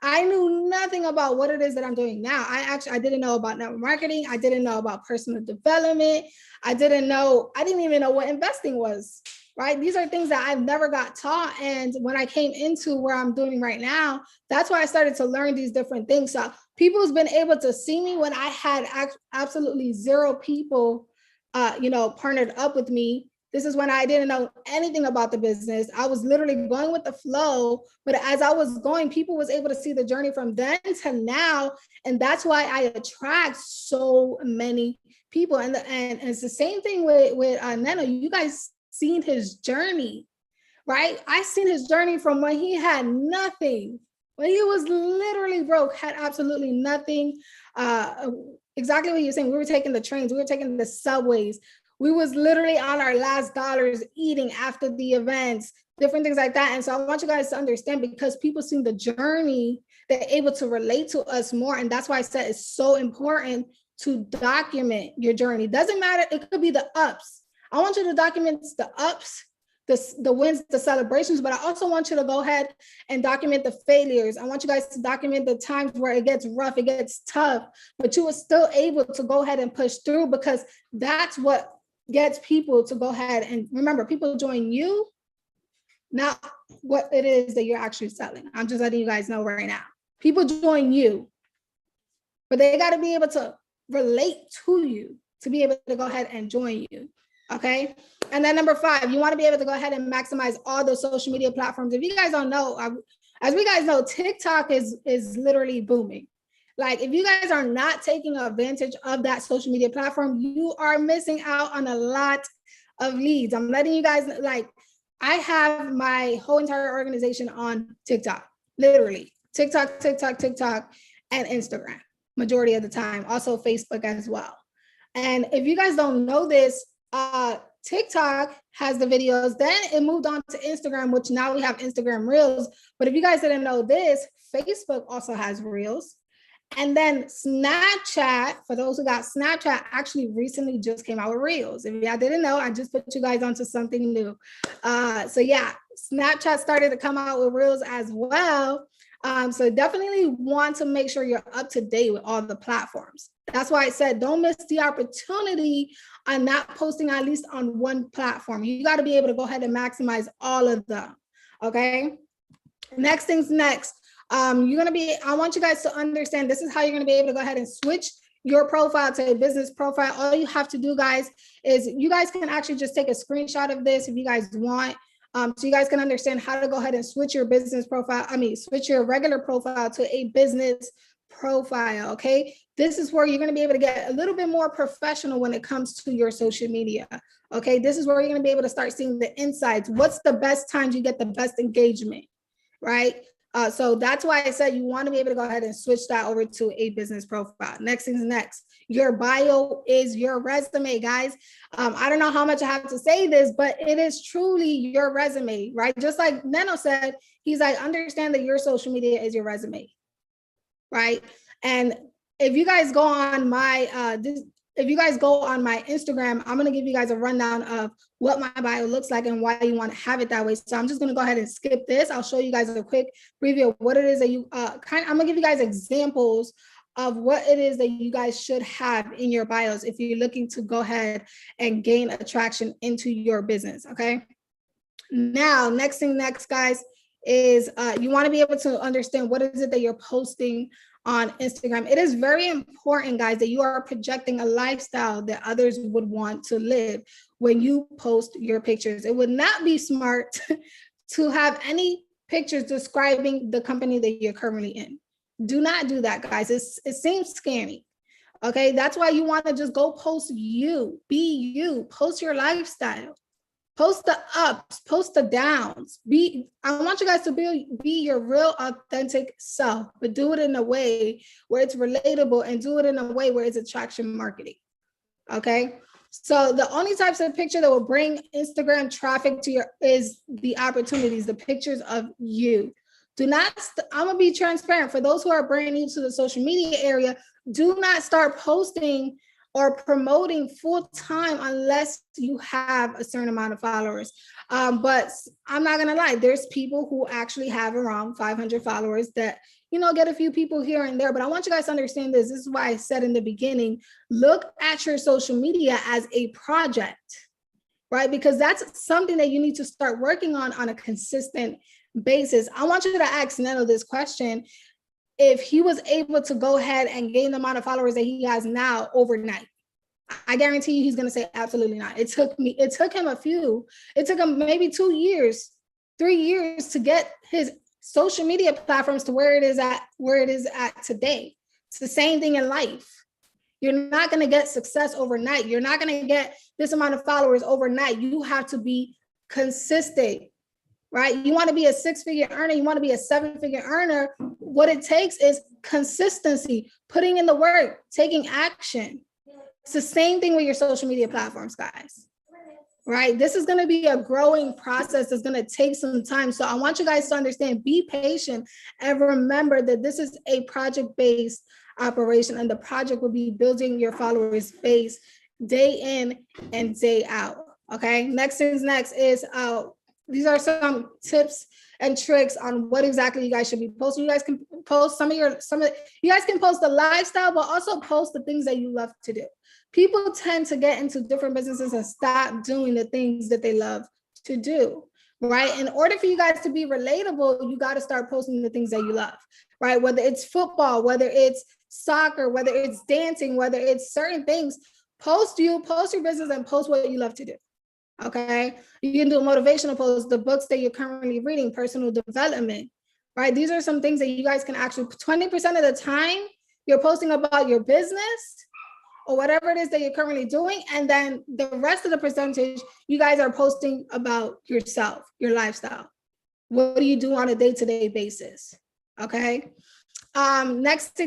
I knew nothing about what it is that I'm doing now. I didn't know about network marketing. I didn't know about personal development. I didn't even know what investing was. Right? These are things that I've never got taught. And when I came into where I'm doing right now, that's why I started to learn these different things. So people's been able to see me when I had absolutely 0 people, partnered up with me. This is when I didn't know anything about the business. I was literally going with the flow. But as I was going, people was able to see the journey from then to now. And that's why I attract so many people. And it's the same thing with Neno. You guys seen his journey, right? I seen his journey from when he had nothing, when he was literally broke, had absolutely nothing. Exactly what you're saying. We were taking the trains, we were taking the subways. We was literally on our last dollars eating after the events, different things like that. And so I want you guys to understand, because people see the journey, they're able to relate to us more. And that's why I said it's so important to document your journey. Doesn't matter. It could be the ups. I want you to document the ups, the wins, the celebrations, but I also want you to go ahead and document the failures. I want you guys to document the times where it gets rough, it gets tough, but you were still able to go ahead and push through, because that's what gets people to go ahead and remember, people join you, not what it is that you're actually selling. I'm just letting you guys know right now. People join you, but they got to be able to relate to you to be able to go ahead and join you. Okay. And then number 5, you want to be able to go ahead and maximize all the social media platforms. If you guys don't know, as we guys know, TikTok is literally booming. Like, if you guys are not taking advantage of that social media platform, you are missing out on a lot of leads. I'm letting you guys, like, I have my whole entire organization on TikTok, literally TikTok, and Instagram, majority of the time, also Facebook as well. And if you guys don't know this, TikTok has the videos, then it moved on to Instagram, which now we have Instagram Reels. But if you guys didn't know this, Facebook also has Reels. And then Snapchat, for those who got Snapchat, actually recently just came out with Reels. If y'all didn't know, I just put you guys onto something new. So yeah, Snapchat started to come out with Reels as well. So definitely want to make sure you're up to date with all the platforms. That's why I said, don't miss the opportunity on not posting at least on one platform. You got to be able to go ahead and maximize all of them. Okay. Next things next. I want you guys to understand, this is how you're going to be able to go ahead and switch your profile to a business profile. All you have to do, guys, is you guys can actually just take a screenshot of this if you guys want. So you guys can understand how to go ahead and switch your business profile. Switch your regular profile to a business profile. Okay. This is where you're going to be able to get a little bit more professional when it comes to your social media. Okay. This is where you're going to be able to start seeing the insights. What's the best times you get the best engagement, right? So that's why I said you want to be able to go ahead and switch that over to a business profile. Next thing's next. Your bio is your resume, guys. I don't know how much I have to say this, but it is truly your resume, right? Just like Neno said, he's like, understand that your social media is your resume, right? And if you guys go on my Instagram, I'm going to give you guys a rundown of what my bio looks like and why you want to have it that way. So I'm just going to go ahead and skip this. I'll show you guys a quick preview of what it is that you I'm going to give you guys examples of what it is that you guys should have in your bios if you're looking to go ahead and gain attraction into your business, okay? Now, next, guys, is you want to be able to understand what is it that you're posting on Instagram. It is very important, guys, that you are projecting a lifestyle that others would want to live when you post your pictures. It would not be smart to have any pictures describing the company that you're currently in. Do not do that, guys. It seems scammy. Okay, that's why you want to just go post you, be you, post your lifestyle, post the ups, post the downs. I want you guys to be your real authentic self, but do it in a way where it's relatable and do it in a way where it's attraction marketing. Okay. So the only types of picture that will bring Instagram traffic to your is the opportunities, the pictures of you. Do not, I'm gonna be transparent for those who are brand new to the social media area. Do not start posting or promoting full time unless you have a certain amount of followers. But I'm not gonna lie, there's people who actually have around 500 followers that, you know, get a few people here and there. But I want you guys to understand this. This is why I said in the beginning, look at your social media as a project, right? Because that's something that you need to start working on a consistent basis. I want you to ask Neto this question. If he was able to go ahead and gain the amount of followers that he has now overnight, I guarantee you he's going to say absolutely not. It took him maybe 2 years, 3 years to get his social media platforms to where it is at today. It's the same thing in life. You're not going to get success overnight. You're not going to get this amount of followers overnight. You have to be consistent. Right? You want to be a 6-figure earner, you want to be a 7-figure earner. What it takes is consistency, putting in the work, taking action. It's the same thing with your social media platforms, guys. Right? This is going to be a growing process. It's going to take some time. So I want you guys to understand, be patient, and remember that this is a project-based operation, and the project will be building your followers base day in and day out. Okay. Next is these are some tips and tricks on what exactly you guys should be posting. You guys can post you guys can post the lifestyle, but also post the things that you love to do. People tend to get into different businesses and stop doing the things that they love to do, right? In order for you guys to be relatable, you got to start posting the things that you love, right? Whether it's football, whether it's soccer, whether it's dancing, whether it's certain things, post your business and post what you love to do. Okay, you can do a motivational post, the books that you're currently reading, personal development, right? These are some things that you guys can actually, 20% of the time you're posting about your business or whatever it is that you're currently doing. And then the rest of the percentage, you guys are posting about yourself, your lifestyle. What do you do on a day-to-day basis? Okay. Next,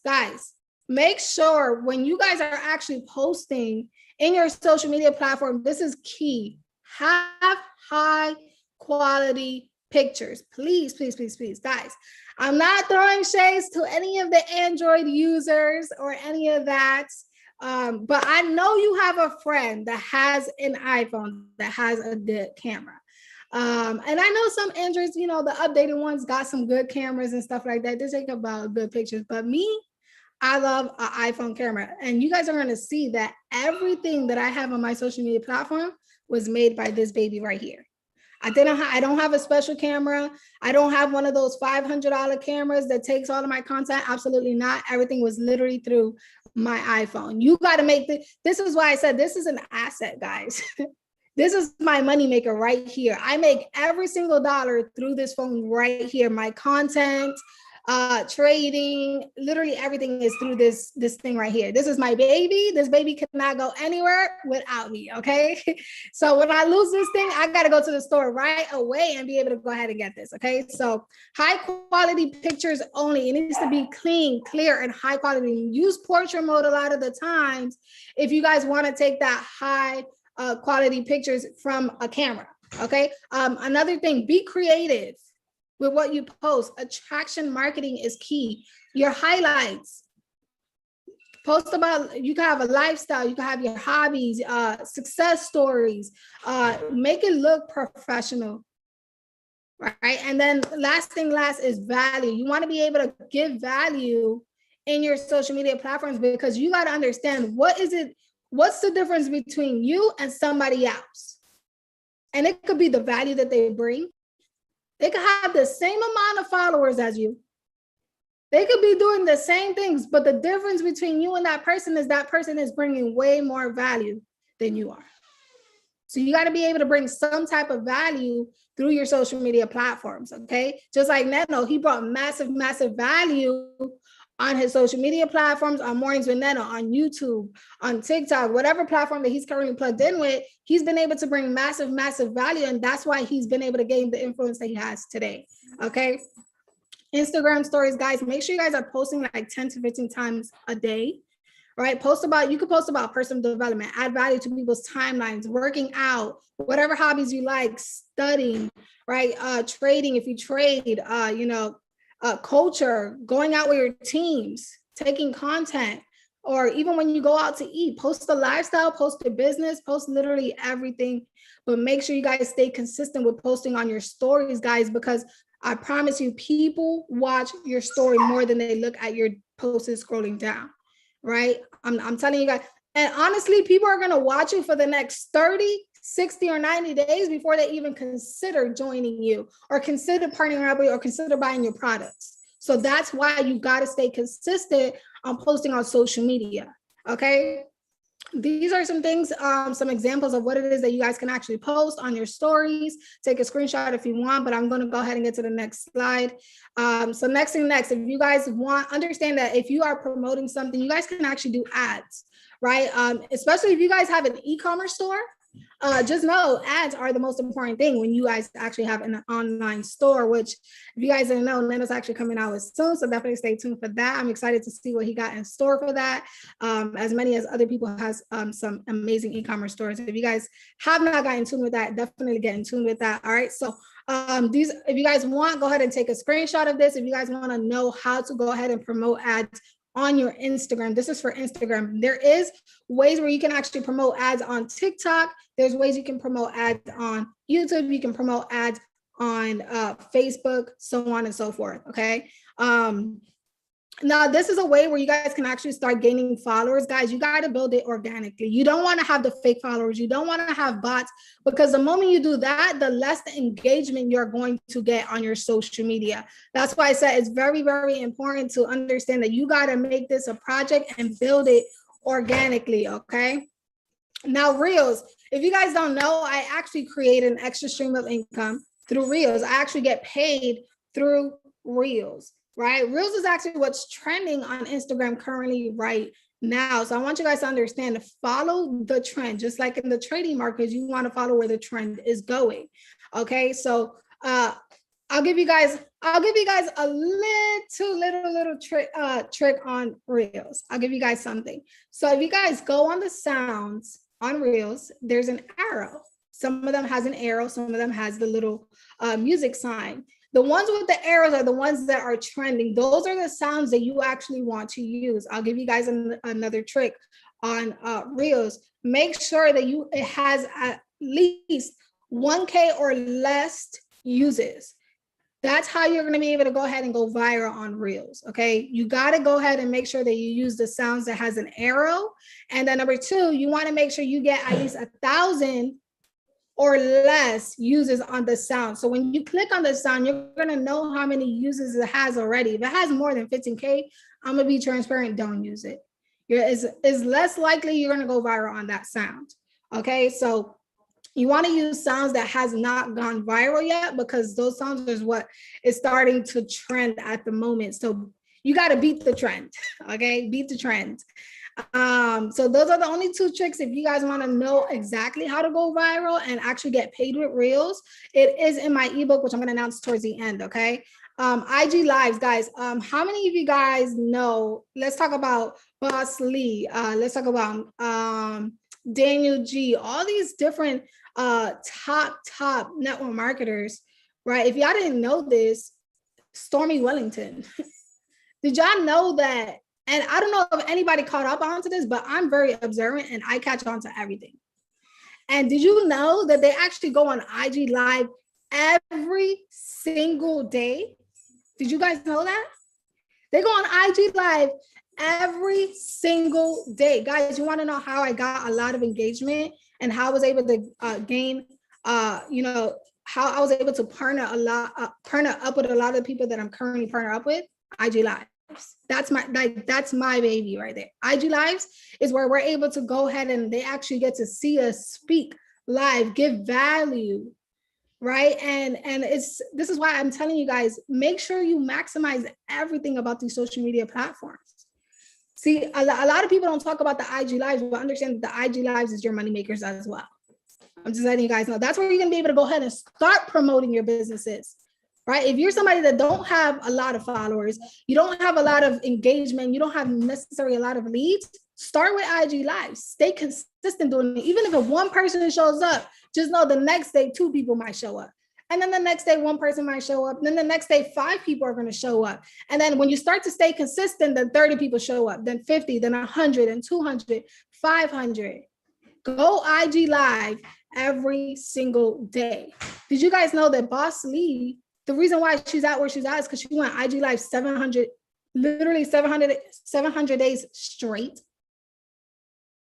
guys, make sure when you guys are actually posting in your social media platform, this is key. Have high quality pictures. Please, please, please, please, guys. I'm not throwing shades to any of the Android users or any of that. But I know you have a friend that has an iPhone that has a good camera. And I know some Androids, you know, the updated ones got some good cameras and stuff like that. They take about good pictures. But me, I love an iPhone camera, and you guys are going to see that everything that I have on my social media platform was made by this baby right here. I don't have a special camera. I don't have one of those $500 cameras that takes all of my content. Absolutely not. Everything was literally through my iPhone. You got to make this is why I said this is an asset, guys. This is my moneymaker right here. I make every single dollar through this phone right here. My content, trading, literally everything is through this thing right here. This is my baby. This baby cannot go anywhere without me, okay? So when I lose this thing, I gotta go to the store right away and be able to go ahead and get this, okay? So high quality pictures only. It needs to be clean, clear, and high quality. Use portrait mode a lot of the times if you guys wanna take that high quality pictures from a camera, okay? Another thing, be creative with what you post. Attraction marketing is key. Your highlights. Post about, you can have a lifestyle, you can have your hobbies, success stories, make it look professional, right? And then last is value. You want to be able to give value in your social media platforms, because you got to understand what's the difference between you and somebody else. And it could be the value that they bring. They could have the same amount of followers as you. They could be doing the same things, but the difference between you and that person is bringing way more value than you are. So you got to be able to bring some type of value through your social media platforms, okay? Just like Neto, he brought massive, massive value on his social media platforms, on Mornings with Neto, on YouTube, on TikTok, whatever platform that he's currently plugged in with, he's been able to bring massive, massive value. And that's why he's been able to gain the influence that he has today, okay? Instagram stories, guys, make sure you guys are posting like 10 to 15 times a day, right? You could post about personal development, add value to people's timelines, working out, whatever hobbies you like, studying, right? Trading, if you trade, culture, going out with your teams, taking content, or even when you go out to eat, post the lifestyle, post the business, post literally everything. But make sure you guys stay consistent with posting on your stories, guys, because I promise you, people watch your story more than they look at your posts scrolling down, right? I'm telling you guys. And honestly, people are going to watch you for the next 30, 60, or 90 days before they even consider joining you or consider partnering up with you or consider buying your products. So that's why you got to stay consistent on posting on social media, okay? These are some things, some examples of what it is that you guys can actually post on your stories. Take a screenshot if you want, but I'm going to go ahead and get to the next slide. So next, if you guys understand that if you are promoting something, you guys can actually do ads, right? Especially if you guys have an e-commerce store. Just know ads are the most important thing when you guys actually have an online store, which if you guys didn't know, Nano's actually coming out with soon. So definitely stay tuned for that. I'm excited to see what he got in store for that. As many as other people has some amazing e-commerce stores. If you guys have not gotten in tune with that, definitely get in tune with that. All right. So if you guys want, go ahead and take a screenshot of this. If you guys want to know how to go ahead and promote ads on your Instagram. This is for Instagram. There is ways where you can actually promote ads on TikTok. There's ways you can promote ads on YouTube. You can promote ads on Facebook, so on and so forth, okay? Now, this is a way where you guys can actually start gaining followers. Guys, you got to build it organically. You don't want to have the fake followers. You don't want to have bots, because the moment you do that, the less the engagement you're going to get on your social media. That's why I said it's very, very important to understand that you got to make this a project and build it organically, okay? Now, Reels, if you guys don't know, I actually create an extra stream of income through Reels. I actually get paid through Reels. Right? Reels is actually what's trending on Instagram currently right now. So I want you guys to understand to follow the trend, just like in the trading markets, you want to follow where the trend is going. Okay. So I'll give you guys a little trick on Reels. I'll give you guys something. So if you guys go on the sounds on Reels, there's an arrow. Some of them has an arrow, some of them has the little music sign. The ones with the arrows are the ones that are trending. Those are the sounds that you actually want to use. I'll give you guys another trick on Reels. Make sure that it has at least 1K or less uses. That's how you're going to be able to go ahead and go viral on Reels, okay? You got to go ahead and make sure that you use the sounds that has an arrow. And then number two, you want to make sure you get at least 1,000 or less uses on the sound. So when you click on the sound, you're going to know how many uses it has already. If it has more than 15K, I'm going to be transparent, don't use it. It's less likely you're going to go viral on that sound. Okay, so you want to use sounds that has not gone viral yet, because those sounds is what is starting to trend at the moment. So you got to beat the trend, okay? Beat the trend. So those are the only two tricks. If you guys want to know exactly how to go viral and actually get paid with Reels, it is in my ebook, which I'm going to announce towards the end. Okay. IG lives, guys. How many of you guys know, let's talk about Boss Lee. Let's talk about Daniel G, all these different top network marketers, right? If y'all didn't know this, Stormy Wellington, did y'all know that? And I don't know if anybody caught up onto this, but I'm very observant and I catch on to everything. And did you know that they actually go on IG Live every single day? Did you guys know that? They go on IG Live every single day. Guys, you want to know how I got a lot of engagement and how I was able to gain, how I was able to partner up with a lot of people that I'm currently partnered up with? IG Lives. That's my baby right there. IG Lives is where we're able to go ahead and they actually get to see us speak live, give value, right? And this is why I'm telling you guys, make sure you maximize everything about these social media platforms. See, a lot of people don't talk about the IG Lives, but understand that the IG Lives is your money makers as well. I'm just letting you guys know. That's where you're gonna be able to go ahead and start promoting your businesses, right? If you're somebody that don't have a lot of followers, you don't have a lot of engagement, you don't have necessarily a lot of leads, start with IG Lives. Stay consistent doing it. Even if one person shows up, just know the next day 2 people might show up. And then the next day, 1 person might show up. Then the next day, 5 people are going to show up. And then when you start to stay consistent, then 30 people show up, then 50, then 100, and 200, 500. Go IG Live every single day. Did you guys know that Boss Lee, the reason why she's at where she's at is because she went IG Live 700 days straight?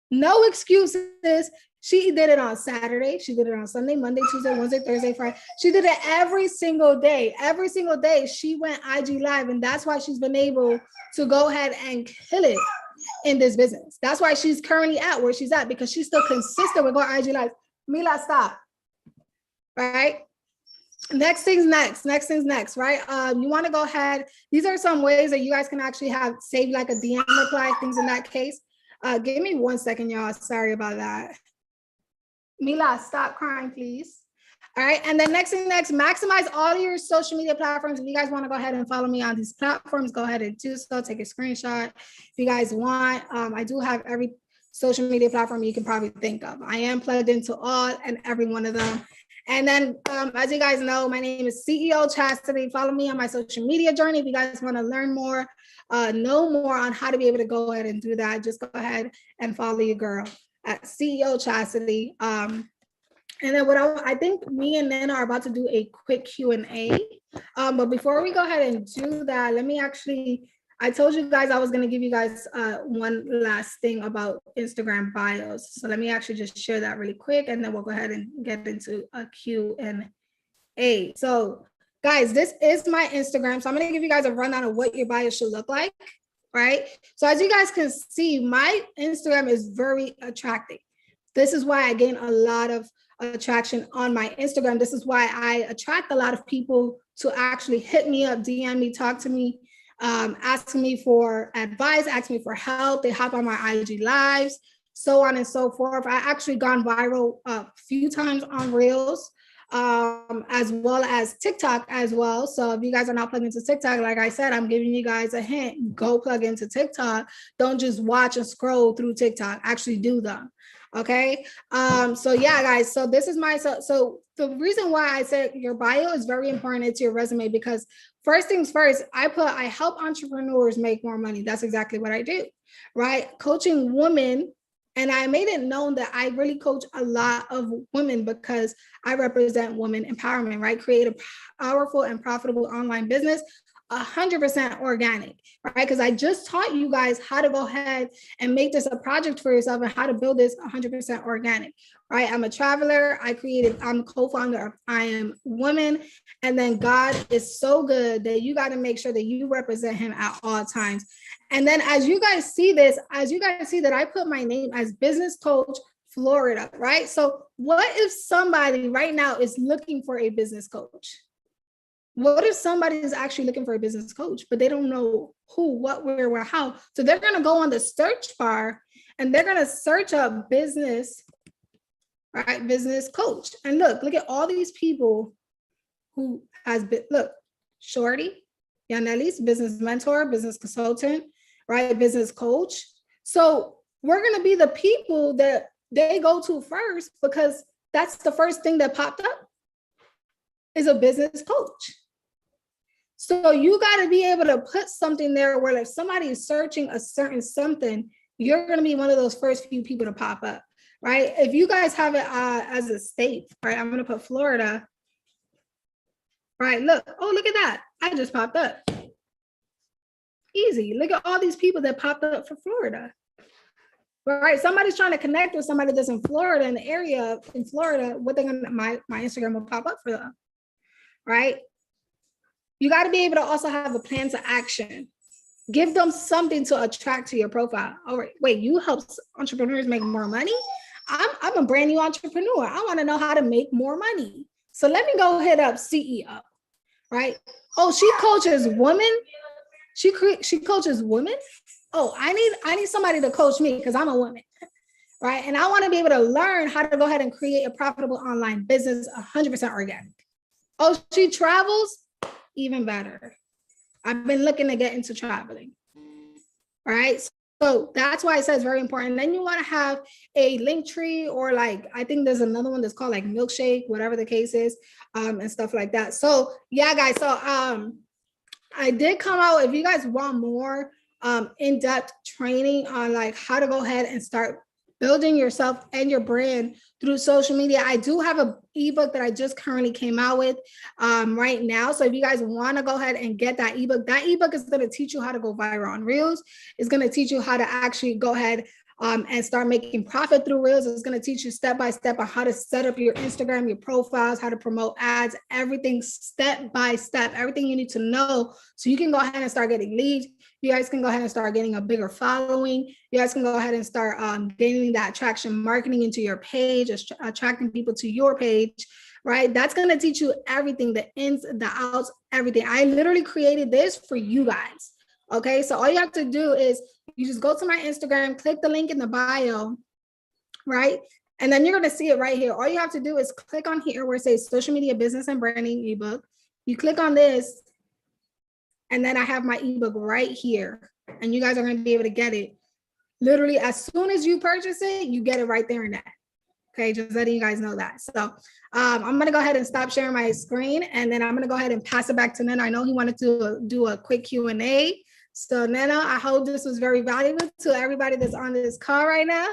No excuses. She did it on Saturday. She did it on Sunday, Monday, Tuesday, Wednesday, Thursday, Friday. She did it every single day. Every single day she went IG Live. And that's why she's been able to go ahead and kill it in this business. That's why she's currently at where she's at, because she's still consistent with going IG Live. Mila, stop. Right? Next things next, right? You want to go ahead. These are some ways that you guys can actually have save like a DM reply, things in that case. Give me 1 second, y'all. Sorry about that. Mila, stop crying, please. All right. And then next, maximize all your social media platforms. If you guys want to go ahead and follow me on these platforms, go ahead and do so. Take a screenshot if you guys want. I do have every social media platform you can probably think of. I am plugged into all and every one of them. And then, as you guys know, my name is CEO Chastity. Follow me on my social media journey. If you guys want to learn more, know more on how to be able to go ahead and do that, just go ahead and follow your girl at CEO Chastity. And then what I think me and Nana are about to do a quick Q&A. But before we go ahead and do that, let me actually, I told you guys I was going to give you guys one last thing about Instagram bios. So let me actually just share that really quick, and then we'll go ahead and get into a Q&A. So guys, this is my Instagram. So I'm going to give you guys a rundown of what your bio should look like, right? So as you guys can see, my Instagram is very attractive. This is why I gain a lot of attraction on my Instagram. This is why I attract a lot of people to actually hit me up, DM me, talk to me, ask me for advice, ask me for help. They hop on my IG Lives, so on and so forth. I actually gone viral a few times on Reels, as well as TikTok as well. So if you guys are not plugged into TikTok, like I said, I'm giving you guys a hint. Go plug into TikTok. Don't just watch and scroll through TikTok. Actually do them. Okay. So yeah, guys. So this is my so the reason why I said your bio is very important. It's your resume, because first things first, I help entrepreneurs make more money. That's exactly what I do, right? Coaching women. And I made it known that I really coach a lot of women because I represent women empowerment, right? Create a powerful and profitable online business, 100% organic, right? Because I just taught you guys how to go ahead and make this a project for yourself and how to build this 100% organic, right? I'm a traveler. I'm co-founder of I Am Woman. And then God is so good that you got to make sure that you represent him at all times. And then as you guys see that I put my name as Business Coach Florida, right? So what if somebody right now is looking for a business coach? What if somebody is actually looking for a business coach, but they don't know who, what, where, how? So they're going to go on the search bar and they're going to search up business, right? Business coach. And look at all these people who has been, look, Shorty, Yaneli's business mentor, business consultant, right? Business coach. So we're going to be the people that they go to first, because that's the first thing that popped up is a business coach. So you got to be able to put something there where if somebody is searching a certain something, you're going to be one of those first few people to pop up, right? If you guys have it as a state, right? I'm going to put Florida. Right, look at that. I just popped up. Easy. Look at all these people that popped up for Florida. Right? Somebody's trying to connect with somebody that's in Florida, in the area in Florida. What they're gonna, my Instagram will pop up for them. Right? You got to be able to also have a plan to action. Give them something to attract to your profile. All right, wait, you help entrepreneurs make more money? I'm a brand new entrepreneur. I want to know how to make more money. So let me go hit up CEO, right? Oh, she coaches women. She coaches women. Oh, I need somebody to coach me because I'm a woman, right? And I want to be able to learn how to go ahead and create a profitable online business 100% organic. Oh, she travels, even better. I've been looking to get into traveling, right? So that's why it says very important. Then you want to have a link tree, or like, I think there's another one that's called like Milkshake, whatever the case is, and stuff like that. So yeah, guys. So I did come out, if you guys want more in-depth training on like how to go ahead and start building yourself and your brand through social media. I do have an ebook that I just currently came out with right now. So if you guys want to go ahead and get that ebook is going to teach you how to go viral on Reels. It's going to teach you how to actually go ahead and start making profit through Reels. It's going to teach you step by step on how to set up your Instagram, your profiles, how to promote ads, everything step by step, everything you need to know so you can go ahead and start getting leads. You guys can go ahead and start getting a bigger following. You guys can go ahead and start gaining that traction marketing into your page, attracting people to your page, right? That's going to teach you everything, the ins, the outs, everything. I literally created this for you guys. Okay, so all you have to do is you just go to my Instagram, click the link in the bio, right? And then you're going to see it right here. All you have to do is click on here where it says social media business and branding ebook. You click on this, and then I have my ebook right here, and you guys are going to be able to get it. Literally, as soon as you purchase it, you get it right there and that. Okay, just letting you guys know that. So I'm going to go ahead and stop sharing my screen, and then I'm going to go ahead and pass it back to Nena. I know he wanted to do a quick Q&A. So Nena, I hope this was very valuable to everybody that's on this call right now.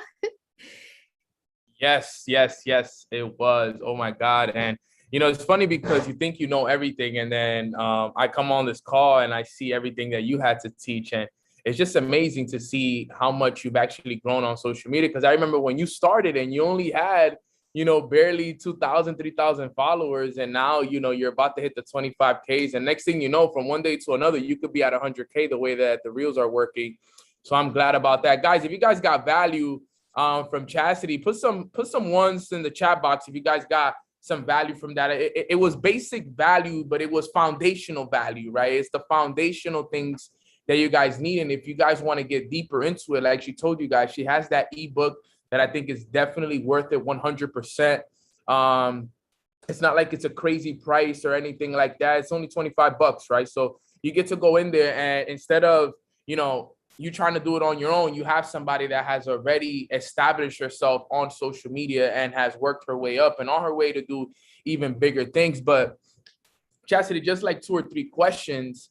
Yes, it was. Oh my God. And you know, it's funny because you think you know everything, and then I come on this call and I see everything that you had to teach, and it's just amazing to see how much you've actually grown on social media. Because I remember when you started and you only had, you know, barely 2,000, 3,000 followers, and now, you know, you're about to hit the 25Ks, and next thing you know, from one day to another, you could be at 100K the way that the Reels are working. So I'm glad about that, guys. If you guys got value from Chastity, put some ones in the chat box if you guys got some value from that. It was basic value, but it was foundational value, right? It's the foundational things that you guys need. And if you guys want to get deeper into it, like she told you guys, she has that ebook that I think is definitely worth it 100%. It's not like it's a crazy price or anything like that. It's only $25, right? So you get to go in there, and instead of, you know, you trying to do it on your own, you have somebody that has already established herself on social media and has worked her way up and on her way to do even bigger things. But Chastity, just like 2 or 3 questions,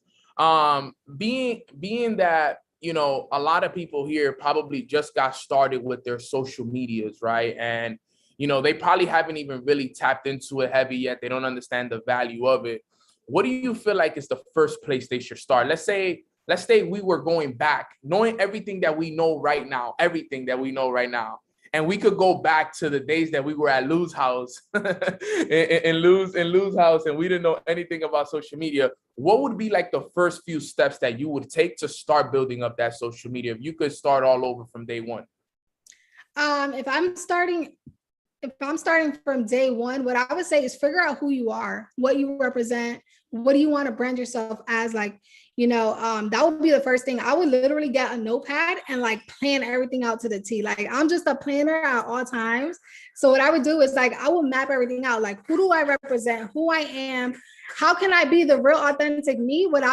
being that, you know, a lot of people here probably just got started with their social medias, right? And, you know, they probably haven't even really tapped into it heavy yet. They don't understand the value of it. What do you feel like is the first place they should start? Let's say we were going back, knowing everything that we know right now, and we could go back to the days that we were at Lou's house in Lou's house, and we didn't know anything about social media. What would be like the first few steps that you would take to start building up that social media if you could start all over from day one? If I'm starting from day one, what I would say is figure out who you are, what you represent, what do you want to brand yourself as, like, you know, that would be the first thing. I would literally get a notepad and like plan everything out to the T. Like, I'm just a planner at all times. So what I would do is like, I will map everything out. Like, who do I represent? Who I am? How can I be the real authentic me but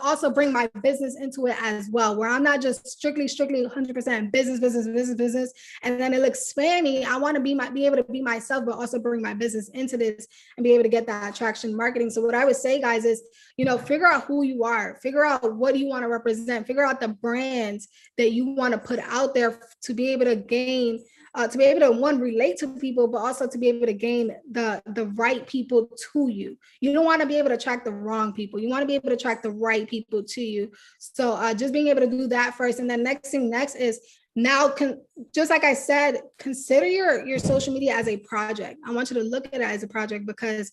also bring my business into it as well, where I'm not just strictly 100% business, and then it looks spammy. I want to be able to be myself, but also bring my business into this and be able to get that traction marketing. So what I would say, guys, is, you know, figure out who you are, figure out what you want to represent, figure out the brands that you want to put out there to be able to gain to be able to, one, relate to people, but also to be able to gain the right people to you. You don't want to be able to attract the wrong people. You want to be able to attract the right people to you. So just being able to do that first. And then next is now, just like I said, consider your social media as a project. I want you to look at it as a project, because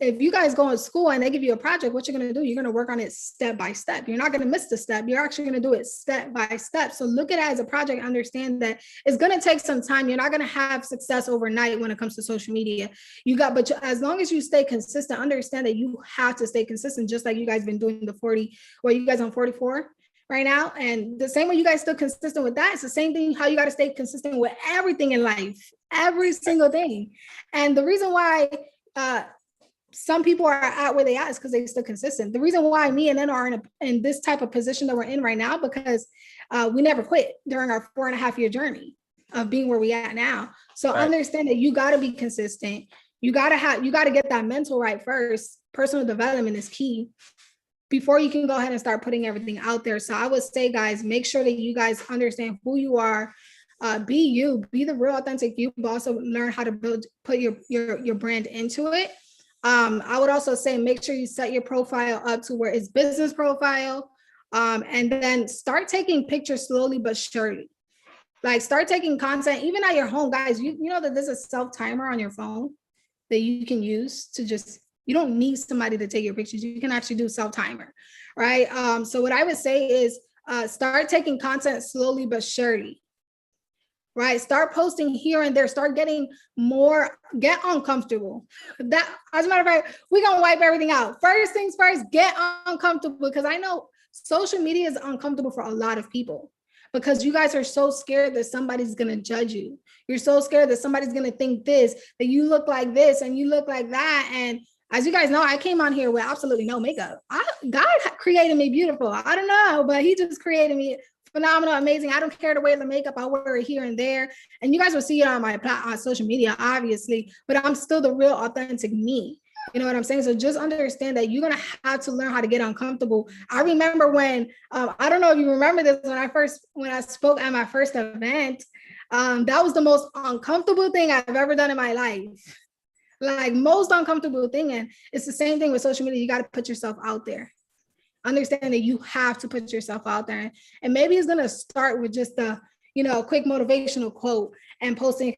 if you guys go to school and they give you a project, what you're going to do, you're going to work on it step by step. You're not going to miss the step. You're actually going to do it step by step. So look at it as a project. Understand that it's going to take some time. You're not going to have success overnight when it comes to social media. But as long as you stay consistent, understand that you have to stay consistent, just like you guys been doing the 40, or you guys on 44 right now. And the same way you guys still consistent with that, it's the same thing how you got to stay consistent with everything in life, every single thing. And the reason why some people are at where they at is because they're still consistent. The reason why me and Neno are in this type of position that we're in right now, because we never quit during our 4.5-year journey of being where we at now. So understand that you got to be consistent. You got to get that mental right first. Personal development is key before you can go ahead and start putting everything out there. So I would say, guys, make sure that you guys understand who you are. Be you, be the real authentic you, but also learn how to put your brand into it. I would also say, make sure you set your profile up to where it's business profile, and then start taking pictures slowly but surely. Like, start taking content, even at your home, guys. You know that there's a self timer on your phone that you can use to just, you don't need somebody to take your pictures. You can actually do self timer, right? So what I would say is start taking content slowly but surely. Right? Start posting here and there, start getting more, get uncomfortable. That, as a matter of fact, we're going to wipe everything out. First things first, get uncomfortable, because I know social media is uncomfortable for a lot of people, because you guys are so scared that somebody's going to judge you. You're so scared that somebody's going to think this, that you look like this and you look like that. And as you guys know, I came on here with absolutely no makeup. God created me beautiful. I don't know, but he just created me phenomenal, amazing. I don't care to wear the makeup. I wear it here and there. And you guys will see it on my on social media, obviously, but I'm still the real authentic me. You know what I'm saying? So just understand that you're going to have to learn how to get uncomfortable. I remember when, I don't know if you remember this, when I spoke at my first event, that was the most uncomfortable thing I've ever done in my life. Like, most uncomfortable thing. And it's the same thing with social media. You got to put yourself out there. Understand that you have to put yourself out there. And maybe it's going to start with just a, quick motivational quote and posting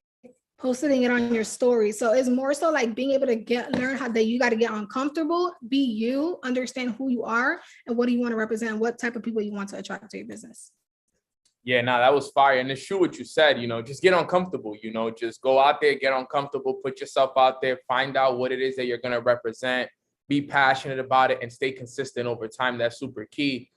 it on your story. So it's more so like being able to learn how that you got to get uncomfortable, be you, understand who you are and what do you want to represent, what type of people you want to attract to your business. Yeah, no, that was fire. And it's true what you said, just get uncomfortable, just go out there, get uncomfortable, put yourself out there, find out what it is that you're going to represent. Be passionate about it and stay consistent over time. That's super key.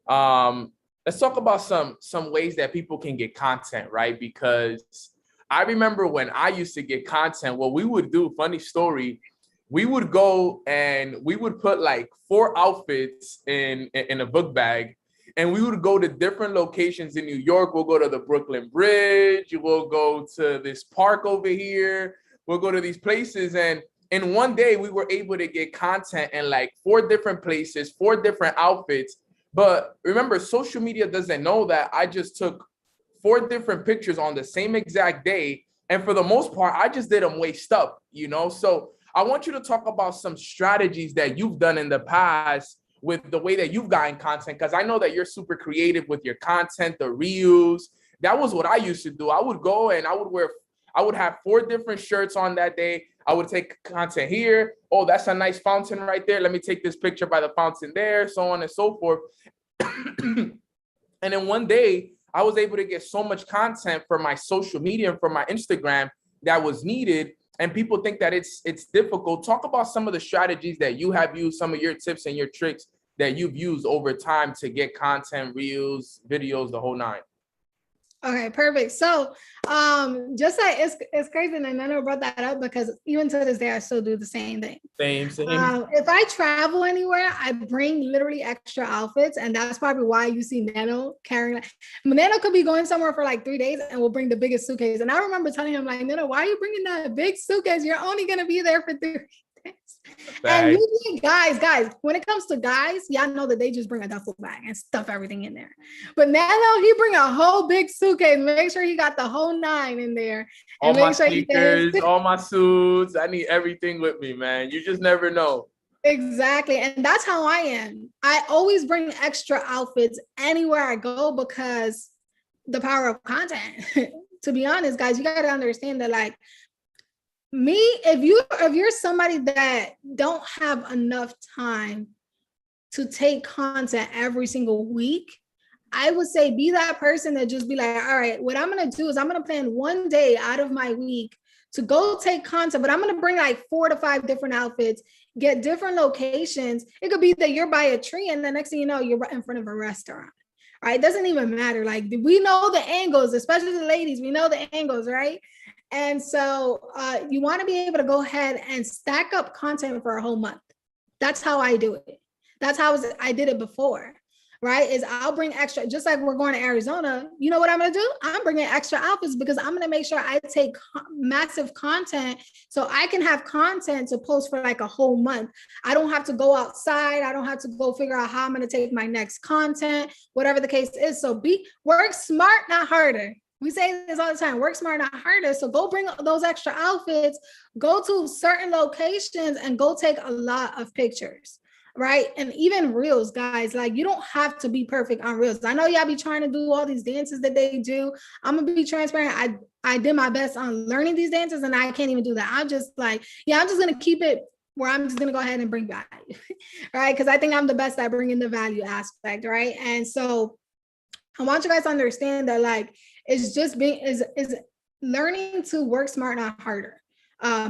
Let's talk about some ways that people can get content, right? Because I remember when I used to get content, what we would do, funny story, we would go and we would put like 4 outfits in a book bag, and we would go to different locations in New York. We'll go to the Brooklyn Bridge. We'll go to this park over here. We'll go to these places, and in one day, we were able to get content in like 4 different places, 4 different outfits. But remember, social media doesn't know that I just took 4 different pictures on the same exact day. And for the most part, I just did them waist up, So I want you to talk about some strategies that you've done in the past with the way that you've gotten content, because I know that you're super creative with your content, the reuse. That was what I used to do. I would go and I would have 4 different shirts on that day. I would take content here. Oh, that's a nice fountain right there. Let me take this picture by the fountain there, so on and so forth. And then one day, I was able to get so much content for my social media and for my Instagram that was needed. And people think that it's difficult. Talk about some of the strategies that you have used, some of your tips and your tricks that you've used over time to get content, reels, videos, the whole 9. Okay, perfect. So just like it's crazy, and I never brought that up because even to this day I still do the same thing. Same. If I travel anywhere, I bring literally extra outfits, and that's probably why you see Neno carrying. Neno could be going somewhere for like 3 days and will bring the biggest suitcase. And I remember telling him, like, Neno, why are you bringing that big suitcase? You're only gonna be there for 3 And usually guys, when it comes to guys, y'all know that they just bring a duffel bag and stuff everything in there. But now he bring a whole big suitcase, make sure he got the whole 9 in there. All my sneakers, all my suits. I need everything with me, man. You just never know. Exactly. And that's how I am. I always bring extra outfits anywhere I go because the power of content. To be honest, guys, you got to understand that, like, me, if you're somebody that don't have enough time to take content every single week, I would say be that person that just be like, all right, what I'm going to do is I'm going to plan one day out of my week to go take content, but I'm going to bring like 4 to 5 different outfits, get different locations. It could be that you're by a tree and the next thing you know, you're right in front of a restaurant. Right? It doesn't even matter. Like, we know the angles, especially the ladies, we know the angles, right? And so you want to be able to go ahead and stack up content for a whole month. That's how I do it. That's how I did it before, right? Is I'll bring extra, just like we're going to Arizona. You know what I'm going to do? I'm bringing extra outfits because I'm going to make sure I take massive content so I can have content to post for like a whole month. I don't have to go outside. I don't have to go figure out how I'm going to take my next content, whatever the case is. So work smart, not harder. We say this all the time, work smart, not harder. So go bring those extra outfits, go to certain locations and go take a lot of pictures, right? And even reels, guys, like, you don't have to be perfect on reels. I know y'all be trying to do all these dances that they do. I'm gonna be transparent. I did my best on learning these dances and I can't even do that. I'm just like, yeah, I'm just gonna keep it where I'm just gonna go ahead and bring value, right? Because I think I'm the best at bringing the value aspect, right? And so I want you guys to understand that, like, it's just is learning to work smart, not harder.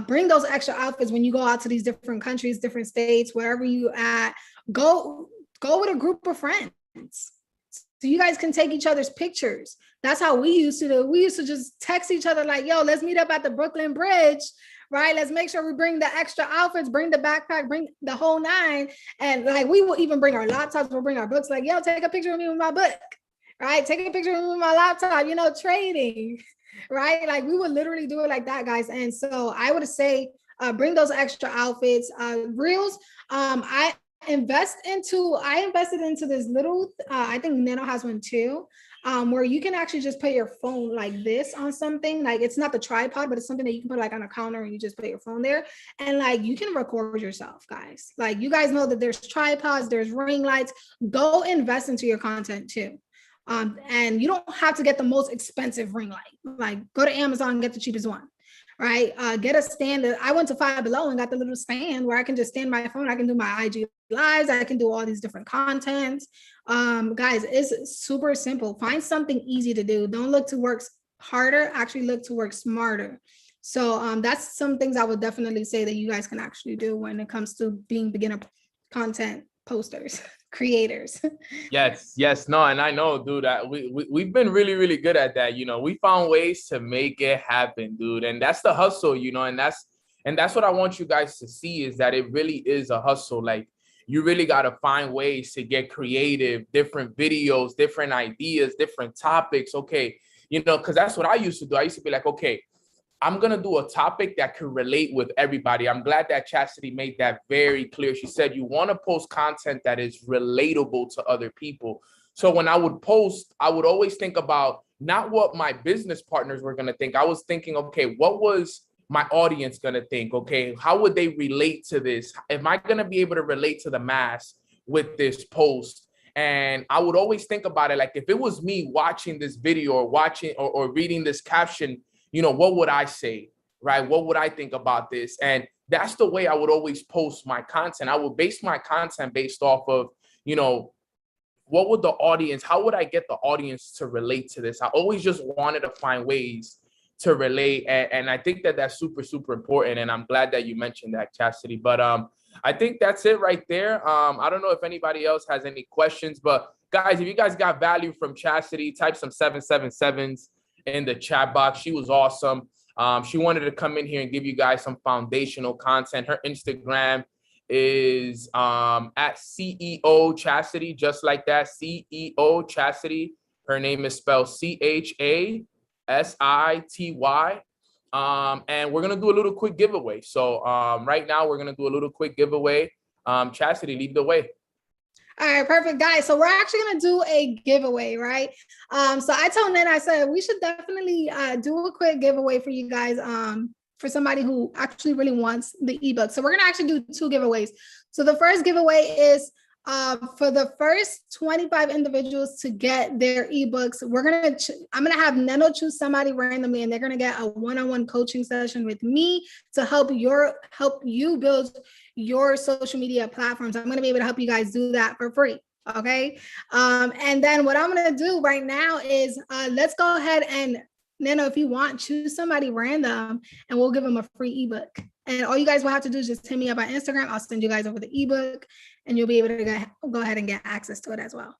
Bring those extra outfits when you go out to these different countries, different states, wherever you at. Go with a group of friends, so you guys can take each other's pictures. That's how we used to do. We used to just text each other like, "Yo, let's meet up at the Brooklyn Bridge." Right? Let's make sure we bring the extra outfits, bring the backpack, bring the whole 9. And like, we will even bring our laptops, we'll bring our books, like, "Yo, take a picture of me with my book." Right? Take a picture of me with my laptop, trading, right? Like, we would literally do it like that, guys. And so I would say, bring those extra outfits, reels. I invested into this little, I think Nano has one too, where you can actually just put your phone like this on something. Like, it's not the tripod, but it's something that you can put like on a counter and you just put your phone there. And like, you can record yourself, guys. Like, you guys know that there's tripods, there's ring lights. Go invest into your content too. And you don't have to get the most expensive ring light. Like, go to Amazon and get the cheapest one, right? Get a stand. I went to Five Below and got the little stand where I can just stand my phone. I can do my IG lives. I can do all these different contents. Guys, it's super simple. Find something easy to do. Don't look to work harder. Actually look to work smarter. So that's some things I would definitely say that you guys can actually do when it comes to being beginner content posters. Creators. Yes, no, and I know, dude, that we've been really, really good at that. We found ways to make it happen, dude, and that's the hustle, and that's what I want you guys to see, is that it really is a hustle. Like, you really got to find ways to get creative, different videos, different ideas, different topics. Okay, because that's what I used to do. I used to be like, okay, I'm going to do a topic that can relate with everybody. I'm glad that Chastity made that very clear. She said, you want to post content that is relatable to other people. So when I would post, I would always think about not what my business partners were going to think. I was thinking, okay, what was my audience going to think? Okay, how would they relate to this? Am I going to be able to relate to the mass with this post? And I would always think about it like, if it was me watching this video or watching or reading this caption, what would I say, right? What would I think about this? And that's the way I would always post my content. I would base my content based off of, what would the audience, how would I get the audience to relate to this? I always just wanted to find ways to relate. And I think that that's super, super important. And I'm glad that you mentioned that, Chastity. But I think that's it right there. I don't know if anybody else has any questions, but guys, if you guys got value from Chastity, type some 777s in the chat box. She was awesome. She wanted to come in here and give you guys some foundational content. Her Instagram is at CEO Chastity, just like that, CEO Chastity. Her name is spelled CHASITY. And we're gonna do a little quick giveaway. So right now we're gonna do a little quick giveaway. Chastity, lead the way. All right, perfect, guys. So we're actually gonna do a giveaway, right? So I told Ned, I said we should definitely do a quick giveaway for you guys. For somebody who actually really wants the ebook. So we're gonna actually do 2 giveaways. So the first giveaway is for the first 25 individuals to get their ebooks. I'm gonna have Neno choose somebody randomly, and they're gonna get a one-on-one coaching session with me to help you build your social media platforms. I'm going to be able to help you guys do that for free. Okay. And then what I'm going to do right now is let's go ahead and Neno, if you want, choose somebody random and we'll give them a free ebook. And all you guys will have to do is just hit me up on Instagram. I'll send you guys over the ebook and you'll be able to go ahead and get access to it as well.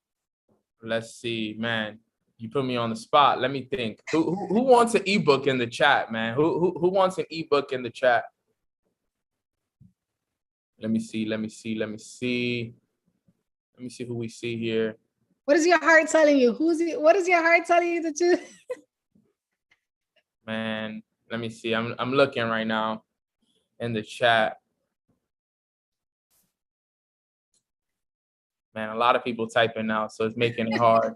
Let's see, man. You put me on the spot. Let me think. Who wants an ebook in the chat, man? Who wants an ebook in the chat? Let me see who we see here. What is your heart telling you? What is your heart telling you to choose? Man, let me see. I'm looking right now in the chat. Man, a lot of people typing now, so it's making it hard.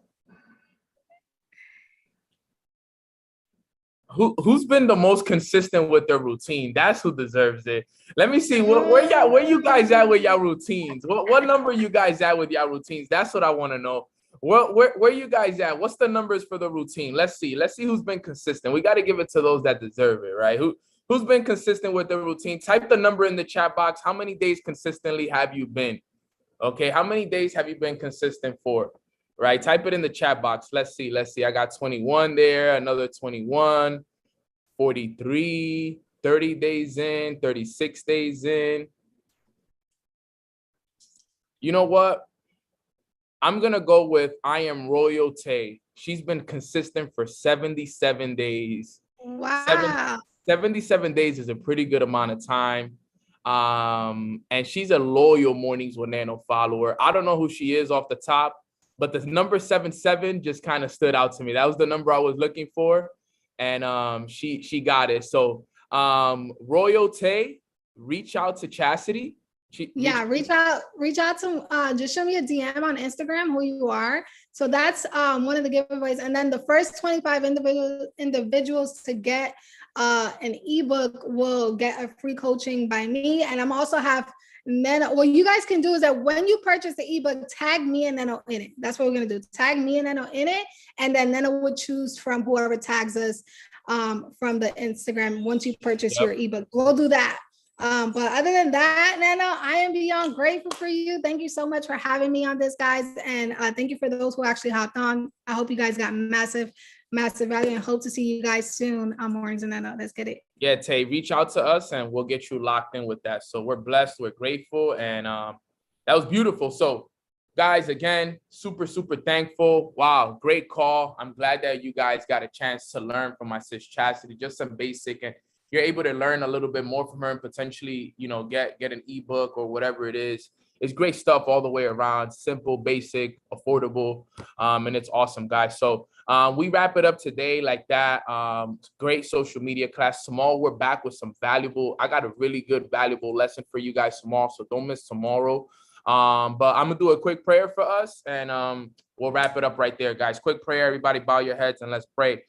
Who's been the most consistent with their routine? That's who deserves it. Let me see where you guys at with y'all routines. What number you guys at with y'all routines? That's what I want to know. Where you guys at? What's the numbers for the routine? Let's see who's been consistent. We got to give it to those that deserve it, right? Who's been consistent with the routine? Type the number in the chat box. How many days consistently have you been? Okay, how many days have you been consistent for? Right, type it in the chat box. Let's see. I got 21 there, another 21, 43, 30 days in, 36 days in. You know what? I'm going to go with I Am Royalty. She's been consistent for 77 days. Wow. 77 days is a pretty good amount of time. And she's a loyal Mornings with Nano follower. I don't know who she is off the top, but the number 77 just kind of stood out to me. That was the number I was looking for. And she got it. So Royalty, reach out to Chastity. Reach out to just show me a DM on Instagram who you are. So that's one of the giveaways. And then the first 25 individuals to get an ebook will get a free coaching by me. And I'm also have Neno. What you guys can do is that when you purchase the ebook, tag me and Neno in it. That's what we're gonna do. Tag me and Neno in it, and then Neno would choose from whoever tags us from the Instagram once you purchase your ebook. We'll do that. But other than that, Neno, I am beyond grateful for you. Thank you so much for having me on this, guys. And thank you for those who actually hopped on. I hope you guys got massive value and hope to see you guys soon on Mornings and Neno. Let's get it. Yeah, Tay, reach out to us and we'll get you locked in with that. So we're blessed, we're grateful, and that was beautiful. So guys, again, super thankful. Wow, great call. I'm glad that you guys got a chance to learn from my sis Chastity, just some basic, and you're able to learn a little bit more from her and potentially, get an ebook or whatever it is. It's great stuff all the way around, simple, basic, affordable, and it's awesome, guys. So we wrap it up today like that. Great social media class. Tomorrow, we're back with some I got a really good, valuable lesson for you guys tomorrow, so don't miss tomorrow. But I'm going to do a quick prayer for us, and we'll wrap it up right there, guys. Quick prayer. Everybody bow your heads and let's pray.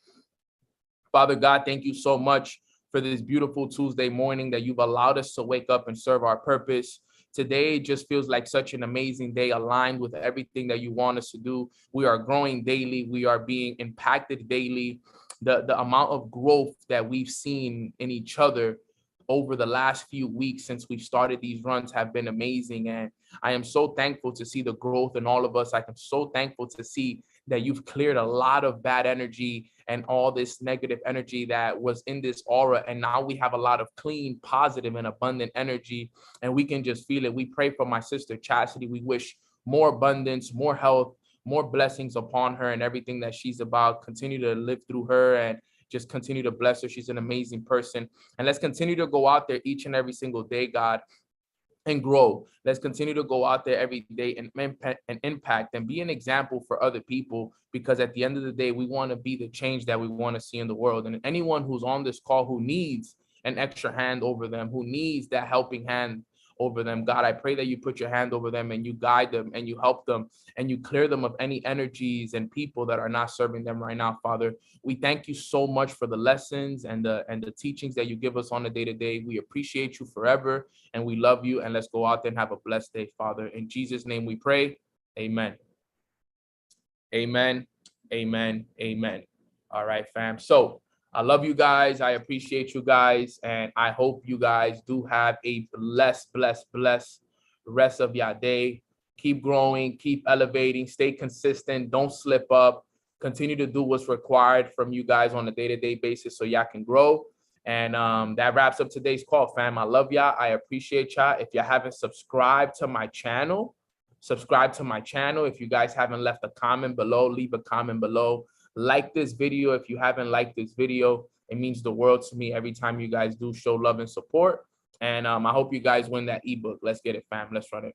Father God, thank you so much for this beautiful Tuesday morning that you've allowed us to wake up and serve our purpose. Today just feels like such an amazing day, aligned with everything that you want us to do. We are growing daily. We are being impacted daily. The amount of growth that we've seen in each other over the last few weeks since we've started these runs have been amazing. And I am so thankful to see the growth in all of us. I'm so thankful to see that you've cleared a lot of bad energy and all this negative energy that was in this aura. And now we have a lot of clean, positive, and abundant energy, and we can just feel it. We pray for my sister Chastity. We wish more abundance, more health, more blessings upon her and everything that she's about. Continue to live through her and just continue to bless her. She's an amazing person. And let's continue to go out there each and every single day, God, and grow. Let's continue to go out there every day and impact and be an example for other people, because at the end of the day, we want to be the change that we want to see in the world. And anyone who's on this call who needs an extra hand over them, who needs that helping hand over them, God, I pray that you put your hand over them and you guide them and you help them and you clear them of any energies and people that are not serving them right now, Father. We thank you so much for the lessons and the teachings that you give us on a day-to-day. We appreciate you forever and we love you, and let's go out there and have a blessed day, Father. In Jesus' name we pray. Amen. Amen. Amen. Amen. All right, fam. So I love you guys. I appreciate you guys. And I hope you guys do have a blessed rest of your day. Keep growing, keep elevating, stay consistent. Don't slip up. Continue to do what's required from you guys on a day-to-day basis so y'all can grow. And that wraps up today's call, fam. I love y'all. I appreciate y'all. If you haven't subscribed to my channel, subscribe to my channel. If you guys haven't left a comment below, leave a comment below. Like this video. If you haven't liked this video, it means the world to me every time you guys do show love and support. And I hope you guys win that ebook. Let's get it, fam. Let's run it.